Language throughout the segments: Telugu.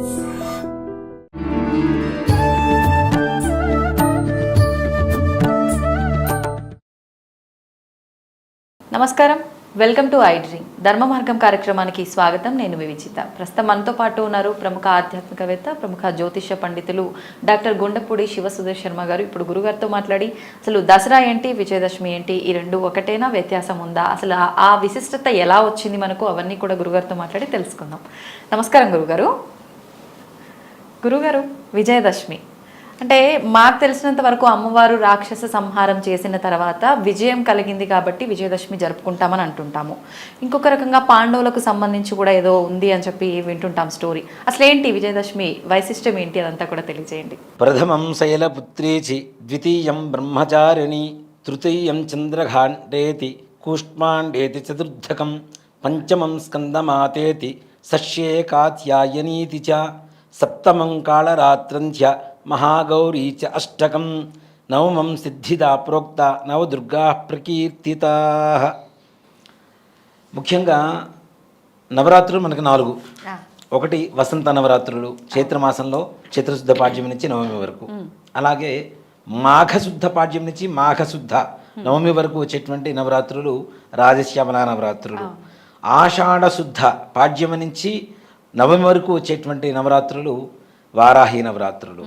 నమస్కారం, వెల్కమ్ టు ఐ డ్రీమ్ ధర్మ మార్గం కార్యక్రమానికి స్వాగతం. నేను వివిచిత. ప్రస్తుతం మనతో పాటు ఉన్నారు ప్రముఖ ఆధ్యాత్మికవేత్త, ప్రముఖ జ్యోతిష పండితులు డాక్టర్ గుండపూడి శివసుధీర్ శర్మ గారు. ఇప్పుడు గురుగారితో మాట్లాడి అసలు దసరా ఏంటి, విజయదశమి ఏంటి, ఈ రెండు ఒకటేనా, వ్యత్యాసం ఉందా, అసలు ఆ విశిష్టత ఎలా వచ్చింది మనకు, అవన్నీ కూడా గురుగారితో మాట్లాడి తెలుసుకుందాం. నమస్కారం గురుగారు. గురుగారు, విజయదశమి అంటే మాకు తెలిసినంత వరకు అమ్మవారు రాక్షస సంహారం చేసిన తర్వాత విజయం కలిగింది కాబట్టి విజయదశమి జరుపుకుంటామని అంటుంటాము. ఇంకొక రకంగా పాండవులకు సంబంధించి కూడా ఏదో ఉంది అని చెప్పి వింటుంటాం స్టోరీ. అసలు ఏంటి విజయదశమి వైశిష్టం ఏంటి, అదంతా కూడా తెలియజేయండి. ప్రథమం శైలపుత్రీచి, ద్వితీయం బ్రహ్మచారిణి, తృతీయం చంద్రఘాండేతి, కూష్మాండేతి చతుర్థకం, పంచమం స్కందమాతేతి, షష్ఠే కాత్యాయనీతి చ, సప్తమం కాళరాత్రంధ్య మహాగౌరీ చ అష్టకం, నవమం సిద్ధిదా ప్రోక్త, నవదుర్గా ప్రకీర్తితా. ముఖ్యంగా నవరాత్రులు మనకు 4. ఒకటి వసంత నవరాత్రులు, చైత్రమాసంలో చైత్రశుద్ధ పాడ్యమి నుంచి నవమి వరకు. అలాగే మాఘశుద్ధ పాడ్యం నుంచి మాఘశుద్ధ నవమి వరకు వచ్చేటువంటి నవరాత్రులు రాజశ్యామల నవరాత్రులు. ఆషాఢ శుద్ధ పాడ్యమి నుంచి నవమి వరకు వచ్చేటువంటి నవరాత్రులు వారాహి నవరాత్రులు.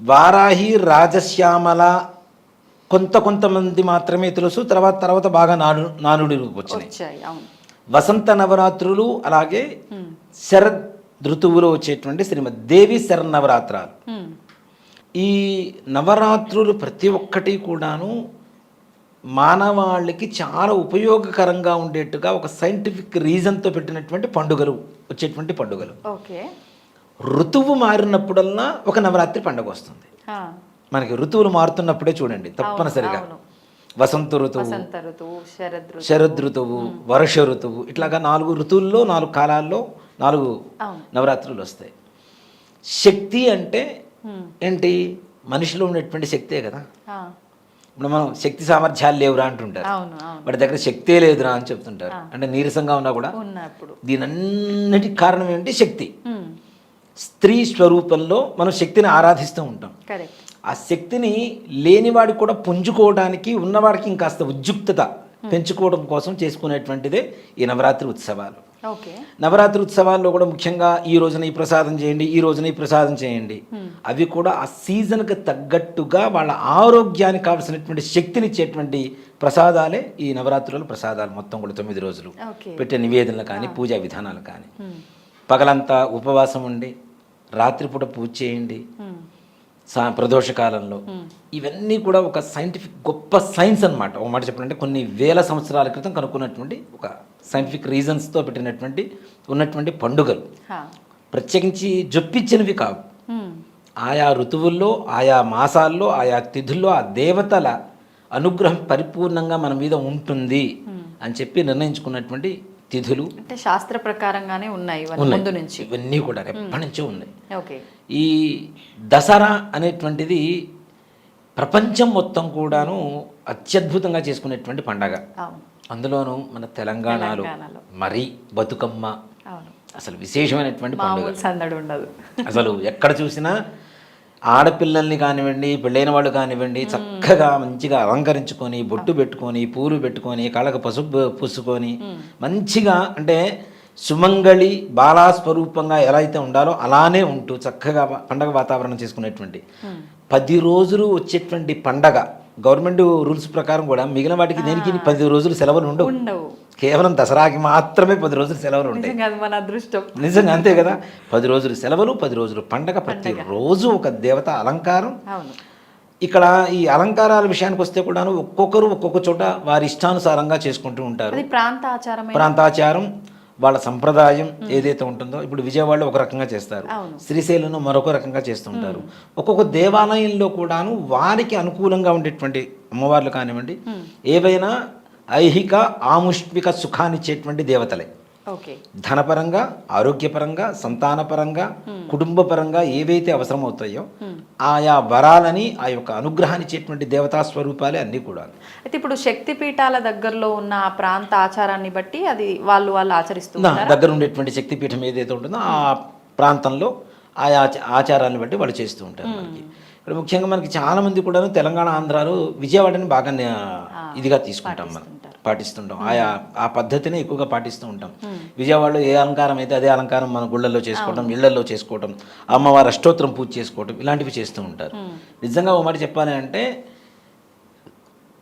వారాహి, రాజశ్యామల కొంతమంది మాత్రమే తెలుసు, తర్వాత బాగా నానుడిలోకి వచ్చినాయి. వసంత నవరాత్రులు, అలాగే శరద్ ఋతువులో వచ్చేటువంటి శ్రీమద్ దేవి శరన్నవరాత్రాలు. ఈ నవరాత్రులు ప్రతి ఒక్కటి కూడాను మానవాళికి చాలా ఉపయోగకరంగా ఉండేట్టుగా ఒక సైంటిఫిక్ రీజన్తో పెట్టినటువంటి పండుగలు, వచ్చేటువంటి పండుగలు. ఋతువు మారినప్పుడల్లా ఒక నవరాత్రి పండుగ వస్తుంది మనకి. ఋతువులు మారుతున్నప్పుడే చూడండి తప్పనిసరిగా వసంత ఋతువు, శరద్ ఋతువు, వర్ష ఋతువు, ఇట్లాగా 4 ఋతువుల్లో 4 కాలాల్లో 4 నవరాత్రులు వస్తాయి. శక్తి అంటే ఏంటి? మనిషిలో ఉన్నటువంటి శక్తే కదా. ఇప్పుడు మనం శక్తి సామర్థ్యాలు లేవురా అంటుంటారు, వాడి దగ్గర శక్తే లేదురా అని చెప్తుంటారు. అంటే నీరసంగా ఉన్నా కూడా దీనన్నిటికి కారణం ఏంటి? శక్తి. స్త్రీ స్వరూపంలో మనం శక్తిని ఆరాధిస్తూ ఉంటాం. ఆ శక్తిని లేనివాడికి కూడా పుంజుకోవడానికి, ఉన్నవాడికి ఇంకాస్త ఉద్యుక్తత పెంచుకోవడం కోసం చేసుకునేటువంటిదే ఈ నవరాత్రి ఉత్సవాలు. నవరాత్రి ఉత్సవాల్లో కూడా ముఖ్యంగా ఈ రోజున ఈ ప్రసాదం చేయండి, ఈ రోజున ఈ ప్రసాదం చేయండి, అవి కూడా ఆ సీజన్కి తగ్గట్టుగా వాళ్ళ ఆరోగ్యానికి కావలసినటువంటి శక్తినిచ్చేటువంటి ప్రసాదాలే ఈ నవరాత్రుల ప్రసాదాలు. మొత్తం కూడా 9 రోజులు పెట్టే నివేదనలు కానీ, పూజా విధానాలు కానీ. పగలంతా ఉపవాసం ఉండి రాత్రిపూట పూజ చేయండి ప్రదోషకాలంలో. ఇవన్నీ కూడా ఒక సైంటిఫిక్ గొప్ప సైన్స్ అనమాట. ఒక మాట చెప్పాలంటే కొన్ని వేల సంవత్సరాల క్రితం కనుక్కున్నటువంటి ఒక సైంటిఫిక్ రీజన్స్తో పెట్టినటువంటి ఉన్నటువంటి పండుగలు. ప్రత్యేకించి జొప్పించినవి కావు. ఆయా ఋతువుల్లో, ఆయా మాసాల్లో, ఆయా తిథుల్లో ఆ దేవతల అనుగ్రహం పరిపూర్ణంగా మన మీద ఉంటుంది అని చెప్పి నిర్ణయించుకున్నటువంటి తిథులు. అంటే శాస్త్ర ప్రకారంగానే ఉన్నాయి ముందు నుంచి. ఇవన్నీ కూడా ఎప్పటి నుంచో ఉన్నాయి. ఈ దసరా అనేటువంటిది ప్రపంచం మొత్తం కూడాను అత్యద్భుతంగా చేసుకునేటువంటి పండగ. అందులోనూ మన తెలంగాణలో మరీ బతుకమ్మ అసలు విశేషమైనటువంటి పండుగ. అసలు ఎక్కడ చూసినా ఆడపిల్లల్ని కానివ్వండి, పెళ్ళైన వాళ్ళు కానివ్వండి, చక్కగా మంచిగా అలంకరించుకొని, బొట్టు పెట్టుకొని, పూలు పెట్టుకొని, కళ్ళకు పసుపు పూసుకొని, మంచిగా అంటే సుమంగళి బాలాస్వరూపంగా ఎలా అయితే ఉండాలో అలానే ఉంటూ చక్కగా పండగ వాతావరణం చేసుకునేటువంటి 10 రోజులు వచ్చేటువంటి పండగ. గవర్నమెంట్ రూల్స్ ప్రకారం కూడా మిగిలిన వాటికి దేనికి 10 రోజులు సెలవులు ఉండవు. కేవలం దసరాకి మాత్రమే 10 రోజులు సెలవులు ఉంటాయి. మన అదృష్టం నిజంగా అంతే కదా. 10 రోజులు సెలవులు, 10 రోజులు పండగ, ప్రతిరోజు ఒక దేవత అలంకారం. ఇక్కడ ఈ అలంకారాల విషయానికి వస్తే కూడాను ఒక్కొక్కరు ఒక్కొక్క చోట వారి ఇష్టానుసారంగా చేసుకుంటూ ఉంటారు. ప్రాంతాచారం, వాళ్ళ సంప్రదాయం ఏదైతే ఉంటుందో. ఇప్పుడు విజయవాడలో ఒక రకంగా చేస్తారు, శ్రీశైలంలో మరొక రకంగా చేస్తుంటారు. ఒక్కొక్క దేవాలయంలో కూడాను వారికి అనుకూలంగా ఉండేటువంటి అమ్మవార్లు కానివ్వండి, ఏవైనా ఐహిక ఆముష్మిక సుఖాన్నిచ్చేటువంటి దేవతలే. ధనపరంగా, ఆరోగ్యపరంగా, సంతానపరంగా, కుటుంబపరంగా ఏవైతే అవసరమవుతాయో ఆయా వరాలని, ఆ యొక్క అనుగ్రహాన్ని ఇచ్చేటువంటి దేవతా స్వరూపాలే అన్నీ కూడా. అయితే ఇప్పుడు శక్తి పీఠాల దగ్గరలో ఉన్న ఆ ప్రాంత ఆచారాన్ని బట్టి అది వాళ్ళు ఆచరిస్తున్నారు. దగ్గర ఉండేటువంటి శక్తిపీఠం ఏదైతే ఉంటుందో ఆ ప్రాంతంలో ఆయా ఆచారాలను బట్టి వాళ్ళు చేస్తూ ఉంటారు మనకి. ఇక్కడ ముఖ్యంగా మనకి చాలామంది కూడా తెలంగాణ, ఆంధ్రాలో విజయవాడని బాగా ఇదిగా తీసుకుంటాం, మనం పాటిస్తుంటాం. ఆ పద్ధతిని ఎక్కువగా పాటిస్తూ ఉంటాం. విజయవాడలో ఏ అలంకారం అయితే అదే అలంకారం మన గుళ్ళల్లో చేసుకోవడం, ఇళ్లల్లో చేసుకోవడం, అమ్మవారి అష్టోత్తరం పూజ చేసుకోవడం, ఇలాంటివి చేస్తూ ఉంటారు. నిజంగా ఓ మాట చెప్పాలి అంటే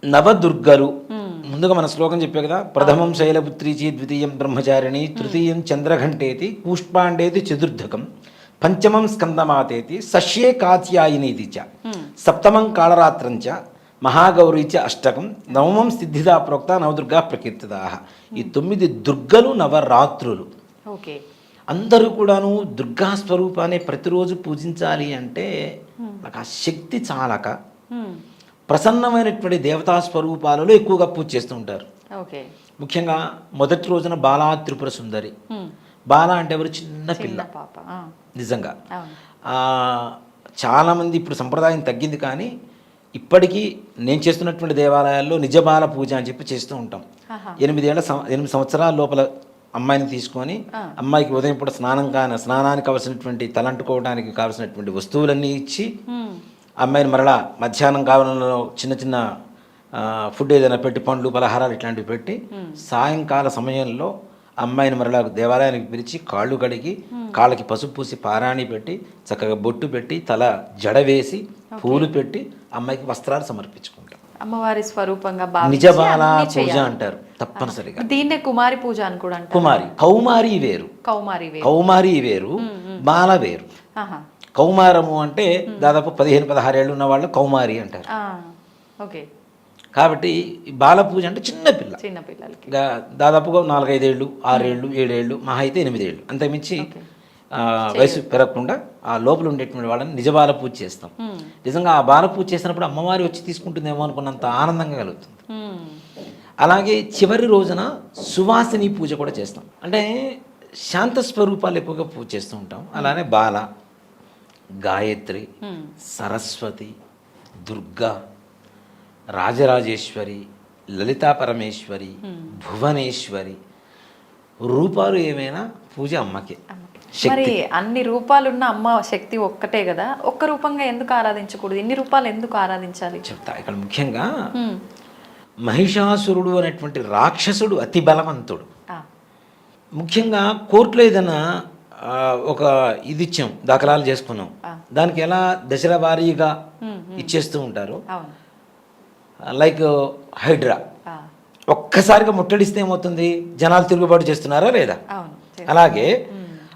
నవదుర్గలు, ముందుగా మన శ్లోకం చెప్పే కదా, ప్రథమం శైలపుత్రీచి, ద్వితీయం బ్రహ్మచారిణి, తృతీయం చంద్రఘంటేతి, పుష్పాండేతి చతుర్థకం, పంచమం స్కందమాతేతి, సష్యే కాత్యాయినీతి చ, సప్తమం కాళరాత్రంచ, మహాగౌరీచ అష్టకం, నవమం సిద్ధిదా ప్రోక్త, నవదుర్గా ప్రకీర్తితా. ఈ 9 దుర్గలు నవరాత్రులు. ఓకే, అందరూ కూడాను దుర్గా స్వరూపాన్ని ప్రతిరోజు పూజించాలి అంటే నాకు ఆ శక్తి చాలక ప్రసన్నమైనటువంటి దేవతా స్వరూపాలలో ఎక్కువగా పూజ చేస్తూ ఉంటారు. ఓకే, ముఖ్యంగా మొదటి రోజున బాలా త్రిపుర సుందరి. బాల అంటే ఎవరు? చిన్న పిల్ల. నిజంగా చాలామంది ఇప్పుడు సంప్రదాయం తగ్గింది, కానీ ఇప్పటికీ నేను చేస్తున్నటువంటి దేవాలయాల్లో నిజబాల పూజ అని చెప్పి చేస్తూ ఉంటాం. 8 సంవత్సరాల లోపల అమ్మాయిని తీసుకొని అమ్మాయికి ఉదయం పూట స్నానానికి కావాల్సినటువంటి తలంటుకోవడానికి కావాల్సినటువంటి వస్తువులన్నీ ఇచ్చి అమ్మాయిని మరలా మధ్యాహ్నం కావాలలో చిన్న చిన్న ఫుడ్ ఏదైనా పెట్టి, పండ్లు పలహారాలు ఇట్లాంటివి పెట్టి, సాయంకాల సమయంలో అమ్మాయిని మరలా దేవాలయానికి పిలిచి కాళ్ళు కడిగి కాళ్ళకి పసుపు పూసి పారాణి పెట్టి చక్కగా బొట్టు పెట్టి తల జడ వేసి పూలు పెట్టి అమ్మాయికి వస్త్రాలు సమర్పించుకుంటాం. అమ్మవారి స్వరూపంగా నిజబాల పూజ అంటారు తప్పనిసరిగా. దీన్నే కుమారి పూజ అని కూడా అంటారు. కౌమారి వేరు, కౌమారి వేరు, బాల వేరు. కౌమారము అంటే దాదాపు 15-16 ఏళ్ళు ఉన్న వాళ్ళు కౌమారి అంటారు. ఓకే, కాబట్టి బాల పూజ అంటే చిన్నపిల్ల, చిన్నపిల్లలకి దాదాపుగా 4-5 ఏళ్ళు, 6 ఏళ్ళు, 7 ఏళ్ళు, మహా అయితే 8 ఏళ్ళు, అంతకుమించి వయసు పెరగకుండా ఆ లోపల ఉండేటువంటి వాళ్ళని నిజబాల పూజ చేస్తాం. నిజంగా ఆ బాల పూజ చేసినప్పుడు అమ్మవారి వచ్చి తీసుకుంటుందేమో అనుకున్నంత ఆనందంగా కలుగుతుంది. అలాగే చివరి రోజున సువాసిని పూజ కూడా చేస్తాం. అంటే శాంత స్వరూపాలు ఎక్కువగా పూజ చేస్తూ ఉంటాం. అలానే బాల, గాయత్రి, సరస్వతి, దుర్గా, రాజరాజేశ్వరి, లలితా పరమేశ్వరి, భువనేశ్వరి రూపాలు ఏమైనా పూజ అమ్మకే. మరి అన్ని రూపాలున్న అమ్మ శక్తి ఒక్కటే కదా, ఒక్క రూపంగా ఎందుకు ఆరాధించకూడదు? ఇన్ని రూపాలు ఎందుకు ఆరాధించాలి చెప్తా. ఇక్కడ ముఖ్యంగా మహిషాసురుడు అనేటువంటి రాక్షసుడు అతి బలవంతుడు. ముఖ్యంగా కోర్టులో ఏదైనా ఒక ఇది ఇచ్చాం, దాఖలాలు చేసుకున్నాం, దానికి ఎలా దశల వారీగా ఇచ్చేస్తూ ఉంటారు. లైక్ హైడ్రా ఒక్కసారిగా ముట్టడిస్తే ఏమవుతుంది? జనాలు తిరుగుబాటు చేస్తున్నారా లేదా? అలాగే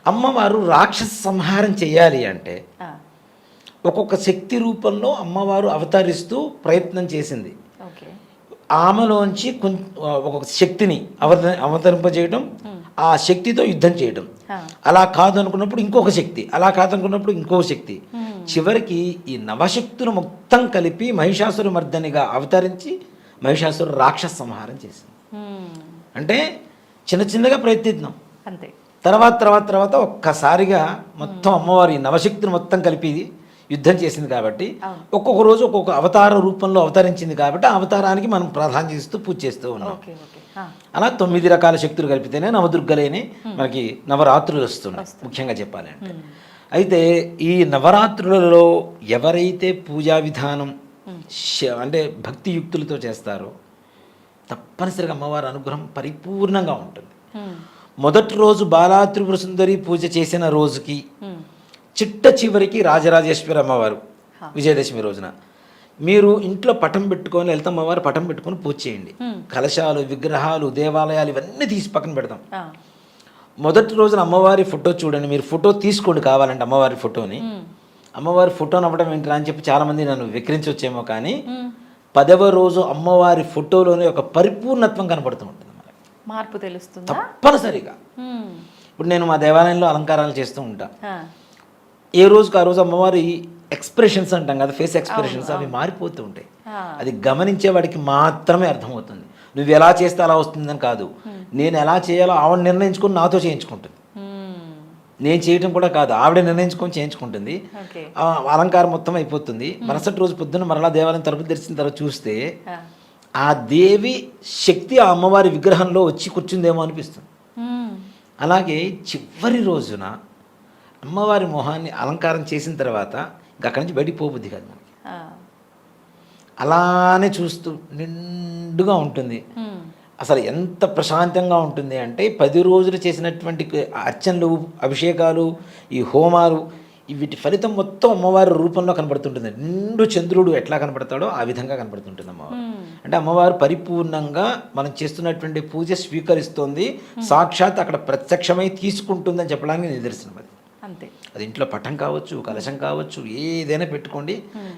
అమ్మవారు రాక్షస సంహారం చేయాలి అంటే ఒక్కొక్క శక్తి రూపంలో అమ్మవారు అవతరిస్తూ ప్రయత్నం చేసింది. ఆమెలోంచి ఒక్కొక్క శక్తిని అవతరింపజేయడం, ఆ శక్తితో యుద్ధం చేయడం. అలా కాదు అనుకున్నప్పుడు ఇంకొక శక్తి, అలా కాదనుకున్నప్పుడు ఇంకొక శక్తి. చివరికి ఈ నవశక్తులు మొత్తం కలిపి మహిషాసుర మర్దనిగా అవతరించి మహిషాసుర రాక్షస సంహారం చేసింది. అంటే చిన్న చిన్నగా ప్రయత్నిద్దాం, అంతే. తర్వాత ఒక్కసారిగా మొత్తం అమ్మవారి నవశక్తిని మొత్తం కలిపి యుద్ధం చేసింది. కాబట్టి ఒక్కొక్క రోజు ఒక్కొక్క అవతార రూపంలో అవతరించింది. కాబట్టి ఆ అవతారానికి మనం ప్రాధాన్యత ఇస్తూ పూజ చేస్తూ ఉన్నాం. అలా 9 రకాల శక్తులు కలిపితేనే నవదుర్గలేని మనకి నవరాత్రులు వస్తున్నాయి, ముఖ్యంగా చెప్పాలి అంటే. అయితే ఈ నవరాత్రులలో ఎవరైతే పూజా విధానం అంటే భక్తియుక్తులతో చేస్తారో తప్పనిసరిగా అమ్మవారి అనుగ్రహం పరిపూర్ణంగా ఉంటుంది. మొదటి రోజు బాలా త్రిపుర సుందరి పూజ చేసిన రోజుకి చిట్ట చివరికి రాజరాజేశ్వరి అమ్మవారు విజయదశమి రోజున మీరు ఇంట్లో పటం పెట్టుకొని లలితమ్మవారు పటం పెట్టుకొని పూజ చేయండి. కలశాలు, విగ్రహాలు, దేవాలయాలు ఇవన్నీ తీసి పక్కన పెడతాం. మొదటి రోజున అమ్మవారి ఫోటో చూడండి, మీరు ఫోటో తీసుకోండి కావాలంటే అమ్మవారి ఫోటోని. అమ్మవారి ఫోటోని అవ్వడం ఏంటి అని చెప్పి చాలామంది నన్ను విక్రించవచ్చేమో, కానీ 10వ రోజు అమ్మవారి ఫోటోలోనే ఒక పరిపూర్ణత్వం కనపడుతూ ఉంటుంది, మార్పు తెలుస్తుంది తప్పనిసరిగా. ఇప్పుడు నేను మా దేవాలయంలో అలంకారాలు చేస్తూ ఉంటా. ఏ రోజుకి ఆ రోజు అమ్మవారి ఎక్స్ప్రెషన్స్ అంటాం కదా, ఫేస్ ఎక్స్ప్రెషన్స్, అవి మారిపోతూ ఉంటాయి. అది గమనించేవాడికి మాత్రమే అర్థమవుతుంది. నువ్వు ఎలా చేస్తే అలా వస్తుందని కాదు, నేను ఎలా చేయాలో ఆవిడ నిర్ణయించుకొని నాతో చేయించుకుంటుంది. నేను చేయటం కూడా కాదు, ఆవిడ నిర్ణయించుకొని చేయించుకుంటుంది. అలంకారం మొత్తం అయిపోతుంది. మరుసటి రోజు పొద్దున్న మరలా దేవాలయం తలుపులు తెరిచిన తర్వాత చూస్తే ఆ దేవి శక్తి ఆ అమ్మవారి విగ్రహంలో వచ్చి కూర్చుందేమో అనిపిస్తుంది. అలాగే చివరి రోజున అమ్మవారి మొహాన్ని అలంకారం చేసిన తర్వాత ఇంకా అక్కడి నుంచి బయటికి పోబుద్ది కాదు మనకి. అలానే చూస్తూ నిండుగా ఉంటుంది. అసలు ఎంత ప్రశాంతంగా ఉంటుంది అంటే 10 రోజులు చేసినటువంటి అర్చనలు, అభిషేకాలు, ఈ హోమాలు, వీటి ఫలితం మొత్తం అమ్మవారి రూపంలో కనబడుతుంటుంది. నిండు చంద్రుడు ఎట్లా కనబడతాడో ఆ విధంగా కనబడుతుంటుంది అమ్మవారు. అంటే అమ్మవారు పరిపూర్ణంగా మనం చేస్తున్నటువంటి పూజ స్వీకరిస్తోంది, సాక్షాత్ అక్కడ ప్రత్యక్షమై తీసుకుంటుందని చెప్పడానికి నిదర్శనం అది. అంతే. అది ఇంట్లో పటం కావచ్చు, కలశం కావచ్చు, ఏదైనా పెట్టుకోండి,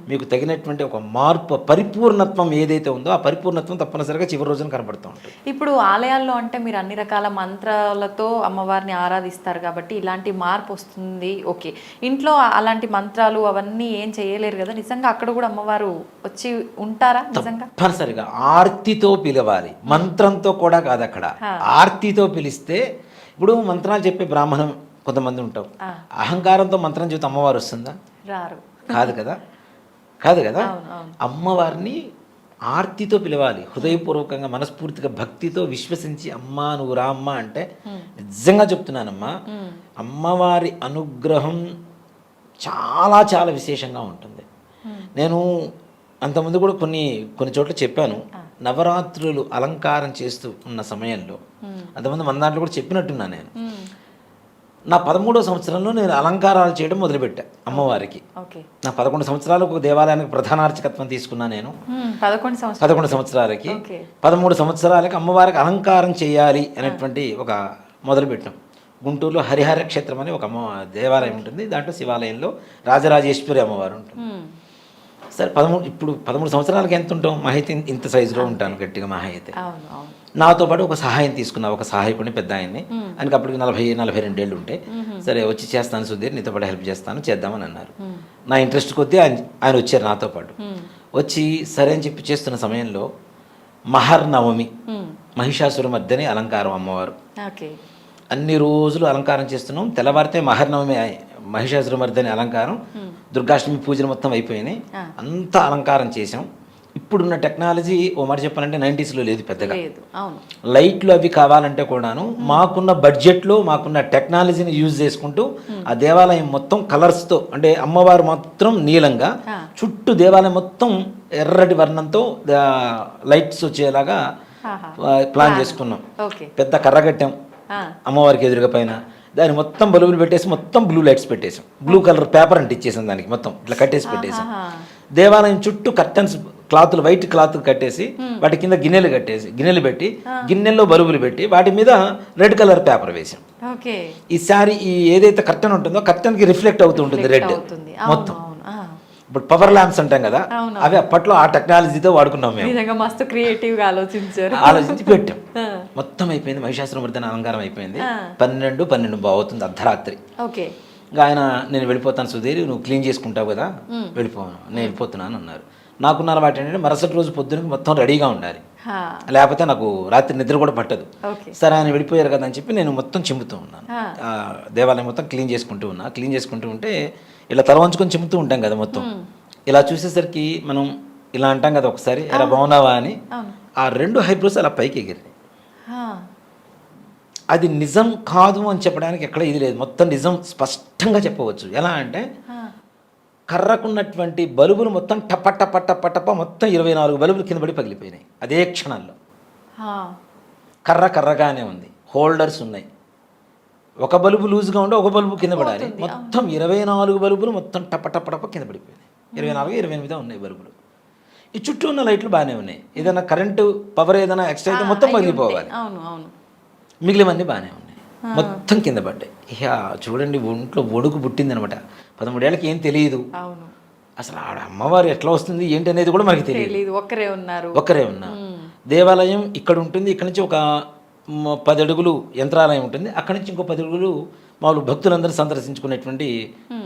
మీకు తగినటువంటి ఒక మార్పు, పరిపూర్ణత్వం ఏదైతే ఉందో ఆ పరిపూర్ణత్వం తప్పనిసరిగా చివరి రోజున కనబడుతూ ఉంటుంది. ఇప్పుడు ఆలయాల్లో అంటే మీరు అన్ని రకాల మంత్రాలతో అమ్మవారిని ఆరాధిస్తారు కాబట్టి ఇలాంటి మార్పు వస్తుంది. ఓకే, ఇంట్లో అలాంటి మంత్రాలు అవన్నీ ఏం చేయలేరు కదా, నిజంగా అక్కడ కూడా అమ్మవారు వచ్చి ఉంటారా? నిజంగా తప్పనిసరిగా ఆర్తితో పిలవాలి, మంత్రంతో కూడా కాదు. అక్కడ ఆర్తితో పిలిస్తే, ఇప్పుడు మంత్రాలు చెప్పే బ్రాహ్మణం కొంతమంది ఉంటాం, అహంకారంతో మంత్రం చెబితే అమ్మవారు వస్తుందా? రారు. కాదు కదా, కాదు కదా. అమ్మవారిని ఆర్తితో పిలవాలి, హృదయపూర్వకంగా మనస్ఫూర్తిగా భక్తితో విశ్వసించి అమ్మా నువ్వు రా అమ్మ అంటే, నిజంగా చెప్తున్నానమ్మా, అమ్మవారి అనుగ్రహం చాలా చాలా విశేషంగా ఉంటుంది. నేను అంతకుముందు కూడా కొన్ని చోట్ల చెప్పాను, నవరాత్రులు అలంకారం చేస్తూ ఉన్న సమయంలో అంతమంది మన దాంట్లో కూడా చెప్పినట్టున్నా. నేను నా 13వ సంవత్సరంలో నేను అలంకారాలు చేయడం మొదలుపెట్టా అమ్మవారికి. నా 11 సంవత్సరాలకు ఒక దేవాలయానికి ప్రధానార్చకత్వం తీసుకున్నా నేను. 11 సంవత్సరాలకి 13 సంవత్సరాలకి అమ్మవారికి అలంకారం చేయాలి అనేటువంటి ఒక మొదలుపెట్టాం. గుంటూరులో హరిహర క్షేత్రం అని ఒక దేవాలయం ఉంటుంది, దాంట్లో శివాలయంలో రాజరాజేశ్వరి అమ్మవారు ఉంటుంది. సరే, ఇప్పుడు 13 సంవత్సరాలకి ఎంత ఉంటాం? మహా అయితే ఇంత సైజులో ఉంటాను గట్టిగా, మహా అయితే. నాతో పాటు ఒక సహాయం తీసుకున్నా, ఒక సహాయకుడిని, పెద్ద ఆయన్ని. ఆయనకి అప్పటికి 40-42 ఏళ్ళు ఉంటే, సరే వచ్చి చేస్తాను సుధీర్, నీతో పాటు హెల్ప్ చేస్తాను, చేద్దామని అన్నారు. నా ఇంట్రెస్ట్ కొద్దీ ఆయన వచ్చారు నాతో పాటు. వచ్చి సరే అని చెప్పి చేస్తున్న సమయంలో మహర్నవమి, మహిషాసురమర్దిని అలంకారం అమ్మవారు. అన్ని రోజులు అలంకారం చేస్తున్నాం, తెల్లవారితే మహర్నవమి మహిషాసురమర్దిని అలంకారం, దుర్గాష్టమి పూజలు మొత్తం అయిపోయినాయి, అంతా అలంకారం చేసాం. ఇప్పుడున్న టెక్నాలజీ ఓ మాట చెప్పాలంటే 90sలో లేదు పెద్దగా. లైట్లు అవి కావాలంటే కూడాను మాకున్న బడ్జెట్లో మాకున్న టెక్నాలజీని యూజ్ చేసుకుంటూ ఆ దేవాలయం మొత్తం కలర్స్తో, అంటే అమ్మవారు మొత్తం నీలంగా, చుట్టూ దేవాలయం మొత్తం ఎర్రటి వర్ణంతో లైట్స్ వచ్చేలాగా ప్లాన్ చేసుకున్నాం. పెద్ద కర్ర కట్టాం అమ్మవారికి ఎదురుగా, పైన దాన్ని మొత్తం బల్బులు పెట్టేసి మొత్తం బ్లూ లైట్స్ పెట్టేసాం, బ్లూ కలర్ పేపర్ అంటే ఇచ్చేసాం దానికి, మొత్తం ఇట్లా కట్టేసి పెట్టేసాం. దేవాలయం చుట్టూ కర్టన్స్, క్లాతులు, వైట్ క్లాత్ కట్టేసి వాటి కింద గిన్నెలు పెట్టి గిన్నెల్లో బల్బులు పెట్టి వాటి మీద రెడ్ కలర్ పేపర్ వేసాం. ఈసారి ఈ ఏదైతే కర్టన్ ఉంటుందో కర్టన్కి రిఫ్లెక్ట్ అవుతూ ఉంటుంది రెడ్ మొత్తం. ఇప్పుడు పవర్ ల్యాంప్స్ అంటాం కదా, అవి అప్పట్లో ఆ టెక్నాలజీతో వాడుకున్నాం మేము. మస్తు క్రియేటివ్గా ఆలోచించి పెట్టాం. మొత్తం అయిపోయింది, మహిషాసురమర్దిని అలంకారం అయిపోయింది. 12 అవుతుంది అర్ధరాత్రి. ఇంకా ఆయన, నేను వెళ్ళిపోతాను సుధీర్, నువ్వు క్లీన్ చేసుకుంటావు కదా, నేను వెళ్ళిపోతున్నాను అన్నారు. నాకున్న అలవాటు ఏంటంటే మరుసటి రోజు పొద్దునకి మొత్తం రెడీగా ఉండాలి, లేకపోతే నాకు రాత్రి నిద్ర కూడా పట్టదు. సరే ఆయన వెళ్ళిపోయారు కదా అని చెప్పి నేను మొత్తం చిమ్ముతూ ఉన్నాను, దేవాలయం మొత్తం క్లీన్ చేసుకుంటూ ఉంటే ఇలా తల వంచుకొని చిమ్ముతూ ఉంటాం కదా మొత్తం. ఇలా చూసేసరికి మనం ఇలా అంటాం కదా ఒకసారి, ఎలా బాగున్నావా అని, ఆ 2 ఐబ్రోస్ అలా పైకి ఎగిరినాయి. అది నిజం కాదు అని చెప్పడానికి ఎక్కడ ఇది లేదు, మొత్తం నిజం స్పష్టంగా చెప్పవచ్చు. ఎలా అంటే కర్రకున్నటువంటి బల్బులు మొత్తం టప మొత్తం 24 బల్బులు కింద పడి పగిలిపోయినాయి అదే క్షణాల్లో. కర్రగానే ఉంది, హోల్డర్స్ ఉన్నాయి, ఒక బల్బు లూజ్గా ఉంటే ఒక బల్బు కింద పడాలి, మొత్తం 24 బల్బులు మొత్తం టప కింద పడిపోయినాయి. 24-28 ఉన్నాయి బల్బులు. ఈ చుట్టూ ఉన్న లైట్లు బాగానే ఉన్నాయి, ఏదైనా కరెంటు పవర్ ఏదైనా ఎక్స్ట్రా అయితే మొత్తం పగిలిపోవాలి, మిగిలినవన్నీ బాగానే ఉన్నాయి, మొత్తం కింద పడ్డాయి. ఇక చూడండి, ఒంట్లో ఒడుగు పుట్టింది అనమాట. 13 ఏళ్ళకి ఏం తెలియదు అసలు, ఆడ అమ్మవారు ఎట్లా వస్తుంది ఏంటి అనేది కూడా మనకి తెలియదు. ఒక్కరే ఉన్నారు. దేవాలయం ఇక్కడ ఉంటుంది, ఇక్కడ నుంచి ఒక 10 అడుగులు యంత్రాలయం ఉంటుంది, అక్కడి నుంచి ఇంకో 10 అడుగులు మామూలు భక్తులందరూ సందర్శించుకునేటువంటి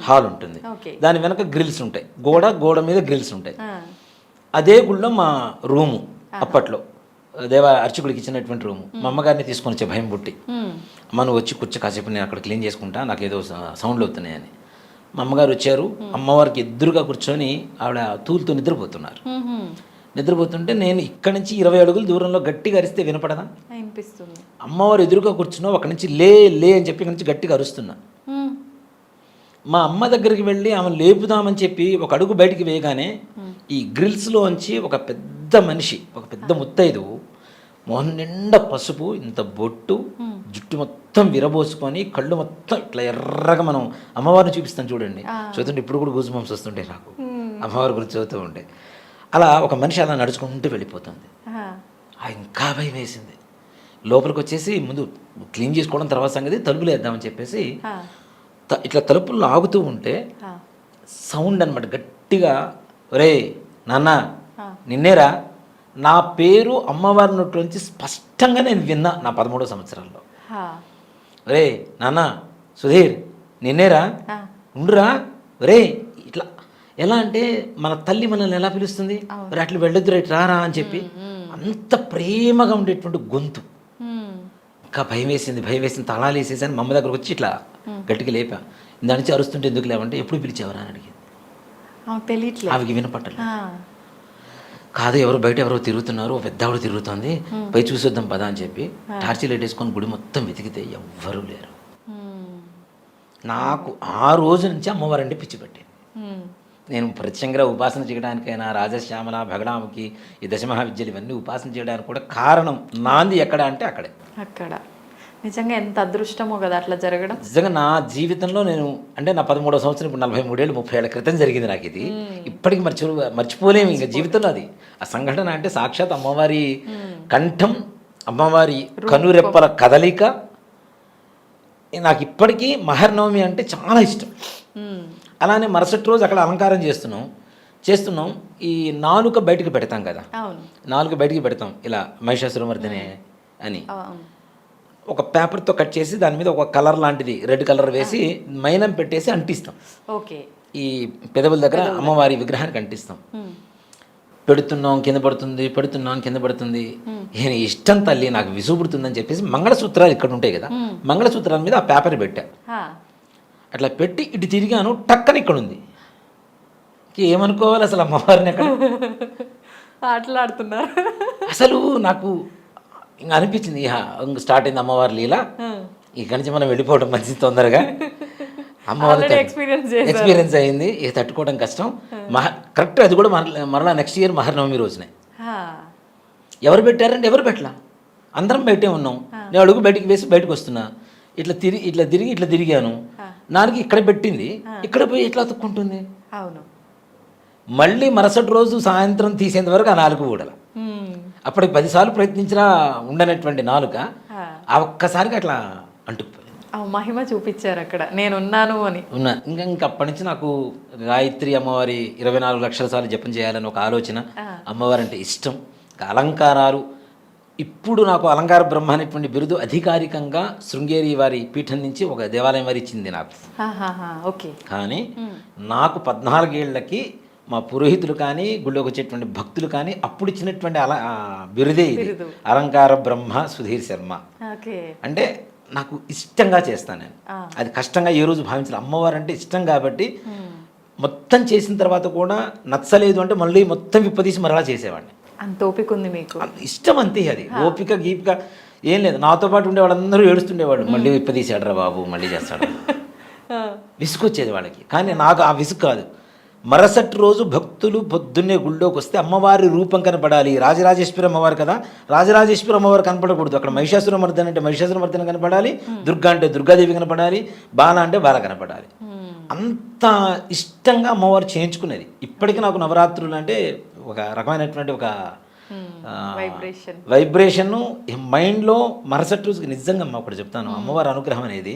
హాల్ ఉంటుంది. దాని వెనక గ్రిల్స్ ఉంటాయి, గోడ మీద గ్రిల్స్ ఉంటాయి. అదే గుళ్ళో మా రూము, అప్పట్లో అర్చకుడికి ఇచ్చినటువంటి రూము. మా అమ్మగారిని తీసుకొని వచ్చే భయం పుట్టి, అమ్మ నువ్వు వచ్చి కూర్చో కాసేపు, నేను అక్కడ క్లీన్ చేసుకుంటా, నాకు ఏదో సౌండ్లు అవుతున్నాయని. మా అమ్మగారు వచ్చారు, అమ్మవారికి ఎదురుగా కూర్చొని ఆవిడ తూలుతో నిద్రపోతుంటే నేను ఇక్కడ నుంచి 20 అడుగుల దూరంలో గట్టిగా అరిస్తే వినపడదా? అనిపిస్తుంది. అమ్మవారు ఎదురుగా కూర్చున్నావు, అక్కడి నుంచి లే అని చెప్పి ఇక్కడ నుంచి గట్టిగా అరుస్తున్నా. మా అమ్మ దగ్గరికి వెళ్ళి ఆమె లేపుదామని చెప్పి ఒక అడుగు బయటికి వేయగానే ఈ గ్రిల్స్లోంచి ఒక పెద్ద మనిషి, ఒక పెద్ద ముత్తైదు, మొహం నిండా పసుపు, ఇంత బొట్టు, జుట్టు మొత్తం విరబోసుకొని, కళ్ళు మొత్తం ఇట్లా ఎర్రగా, మనం అమ్మవారిని చూపిస్తాం చూడండి, చూస్తుంటే ఇప్పుడు కూడా గూజ్ బంప్స్ వస్తుంటే నాకు అమ్మవారి గురించి చదువుతూ ఉంటే. అలా ఒక మనిషి అలా నడుచుకుంటూ వెళ్ళిపోతుంది. ఇంకా భయం వేసింది. లోపలికి వచ్చేసి ముందు క్లీన్ చేసుకోవడం తర్వాత సంగతి, తలుపులు వేద్దామని చెప్పేసి ఇట్లా తలుపులు ఆగుతూ ఉంటే సౌండ్ అనమాట గట్టిగా, ఒరే నాన్న నిన్నేరా, నా పేరు అమ్మవారి నోట్లోంచి స్పష్టంగా నేను విన్నా నా 13వ సంవత్సరాల్లో. ఒరే నాన్న సుధీర్ నిన్నేరా, ఉండురా, ఒరే ఇట్లా. ఎలా అంటే మన తల్లి మనల్ని ఎలా పిలుస్తుంది, ఒరే అట్లా వెళ్ళొద్దు రైట్ రారా అని చెప్పి, అంత ప్రేమగా ఉండేటువంటి గొంతు. ఇంకా భయం వేసింది, తాళాలు వేసేసాను. మా అమ్మ దగ్గరకు వచ్చి ఇట్లా గట్టిగా లేపా. దాని నుంచి అరుస్తుంటే ఎందుకు లేవంటే, ఎప్పుడు పిలిచేవరా అని అడిగింది. తెలియట్లేదు, ఆవికి వినపట్టలేదు. కాదు ఎవరు బయట ఎవరో తిరుగుతున్నారు, ఓ పెద్ద ఆవిడ తిరుగుతుంది, పై చూసొద్దాం పదా అని చెప్పి టార్చీ లైట్ వేసుకొని గుడి మొత్తం వెతికితే ఎవ్వరూ లేరు. నాకు ఆ రోజు నుంచి అమ్మవారంటే పిచ్చి పట్టింది. నేను ప్రత్యంగా ఉపాసన చేయడానికైనా రాజశ్యామల భగడాముకి ఈ దశమహావిద్యలు ఇవన్నీ ఉపాసన చేయడానికి కూడా కారణం నాంది ఎక్కడ అంటే అక్కడ. నిజంగా ఎంత అదృష్టమో కదా అట్లా జరగడం. నిజంగా నా జీవితంలో నేను అంటే నా 13వ సంవత్సరం, ఇప్పుడు 43 ఏళ్ళు 30 ఏళ్ల క్రితం జరిగింది నాకు ఇది. ఇప్పటికి మర్చిపోలేము ఇంకా జీవితంలో అది. ఆ సంఘటన అంటే సాక్షాత్ అమ్మవారి కంఠం, అమ్మవారి కనురెప్పల కదలిక. నాకు ఇప్పటికీ మహర్నవమి అంటే చాలా ఇష్టం. అలానే మరుసటి రోజు అక్కడ అలంకారం చేస్తున్నాం. ఈ నాలుక బయటికి పెడతాం కదా, నాలుక బయటికి పెడతాం ఇలా మహిషాసురమర్దిని అని. ఒక పేపర్తో కట్ చేసి దాని మీద ఒక కలర్ లాంటిది రెడ్ కలర్ వేసి మైనం పెట్టేసి అంటిస్తాం. ఈ పెదవుల దగ్గర అమ్మవారి విగ్రహానికి అంటిస్తాం. పెడుతున్నాం కింద పడుతుంది. ఇష్టం తల్లి, నాకు విసుగుడుతుందని చెప్పేసి మంగళసూత్రాలు ఇక్కడ ఉంటాయి కదా, మంగళసూత్రాల మీద ఆ పేపర్ పెట్టా. అట్లా పెట్టి ఇటు తిరిగాను, టక్కని ఇక్కడ ఉంది. ఏమనుకోవాలి అసలు అమ్మవారిని అక్కడ ఆటలాడుతున్నారు. అసలు నాకు ఇంకా అనిపించింది, స్టార్ట్ అయింది అమ్మవారి లీల, ఇక్కడి నుంచి మనం వెళ్ళిపోవడం మంచిది తొందరగా. అమ్మవారి ఎక్స్పీరియన్స్ అయింది, తట్టుకోవడం కష్టం. కరెక్ట్ అది కూడా మరలా నెక్స్ట్ ఇయర్ మహర్నవమి రోజునే. ఎవరు పెట్టారంటే ఎవరు పెట్టలా, అందరం బయటే ఉన్నాం. నేను అడుగు బయటికి వేసి బయటకు వస్తున్నా, ఇట్లా తిరిగాను. నాలుగు ఇక్కడ పెట్టింది, ఇక్కడ పోయి ఎట్లా అతుక్కుంటుంది. అవును, మళ్ళీ మరుసటి రోజు సాయంత్రం తీసేంత వరకు ఆ నాలుగు ఊడల. అప్పటికి 10 సార్లు ప్రయత్నించినా ఉండనటువంటి నాలుక ఆ ఒక్కసారిగా అట్లా అంటుకుపోయింది. మహిమ చూపించారు అక్కడ, నేనున్నాను అని. ఇంకా అప్పటి నుంచి నాకు గాయత్రి అమ్మవారి 24 లక్షల సార్లు జపం చేయాలని ఒక ఆలోచన. అమ్మవారి అంటే ఇష్టం. అలంకారాలు, ఇప్పుడు నాకు అలంకార బ్రహ్మ అనేటువంటి బిరుదు అధికారికంగా శృంగేరి వారి పీఠం నుంచి ఒక దేవాలయం వారి ఇచ్చింది నాకు. కానీ నాకు 14 ఏళ్లకి మా పురోహితులు కానీ గుళ్ళోకి వచ్చేటువంటి భక్తులు కానీ అప్పుడు ఇచ్చినటువంటి బిరుదే ఇది, అలంకార బ్రహ్మ సుధీర్ శర్మ. అంటే నాకు ఇష్టంగా చేస్తాను నేను, అది కష్టంగా ఏ రోజు భావించాలి. అమ్మవారు అంటే ఇష్టం కాబట్టి మొత్తం చేసిన తర్వాత కూడా నచ్చలేదు అంటే మళ్ళీ మొత్తం విప్పదీసి మరలా చేసేవాడిని. అంత ఓపిక ఉంది మీకు, ఇష్టం అంతే. అది ఓపిక గీపిక ఏం లేదు. నాతో పాటు ఉండే వాళ్ళందరూ ఏడుస్తుండేవాళ్ళు, మళ్ళీ విప్పదీసాడరా బాబు, మళ్ళీ చేస్తాడు, విసుకొచ్చేది వాళ్ళకి. కానీ నాకు ఆ విసుగు కాదు. మరుసటి రోజు భక్తులు పొద్దున్నే గుళ్ళోకి వస్తే అమ్మవారి రూపం కనపడాలి. రాజరాజేశ్వరి అమ్మవారు కదా, రాజరాజేశ్వరి అమ్మవారు కనపడకూడదు. అక్కడ మహిషాసురమర్దన అంటే మహిషాసురమర్దన కనపడాలి, దుర్గా అంటే దుర్గాదేవి కనపడాలి, బాల అంటే బాల కనపడాలి. అంత ఇష్టంగా అమ్మవారు చేయించుకునేది. ఇప్పటికీ నాకు నవరాత్రులు అంటే ఒక రకమైనటువంటి ఒక వైబ్రేషన్ మైండ్లో. మరుసటి రోజుకి నిజంగా అమ్మ ఒకటి చెప్తాను, అమ్మవారి అనుగ్రహం అనేది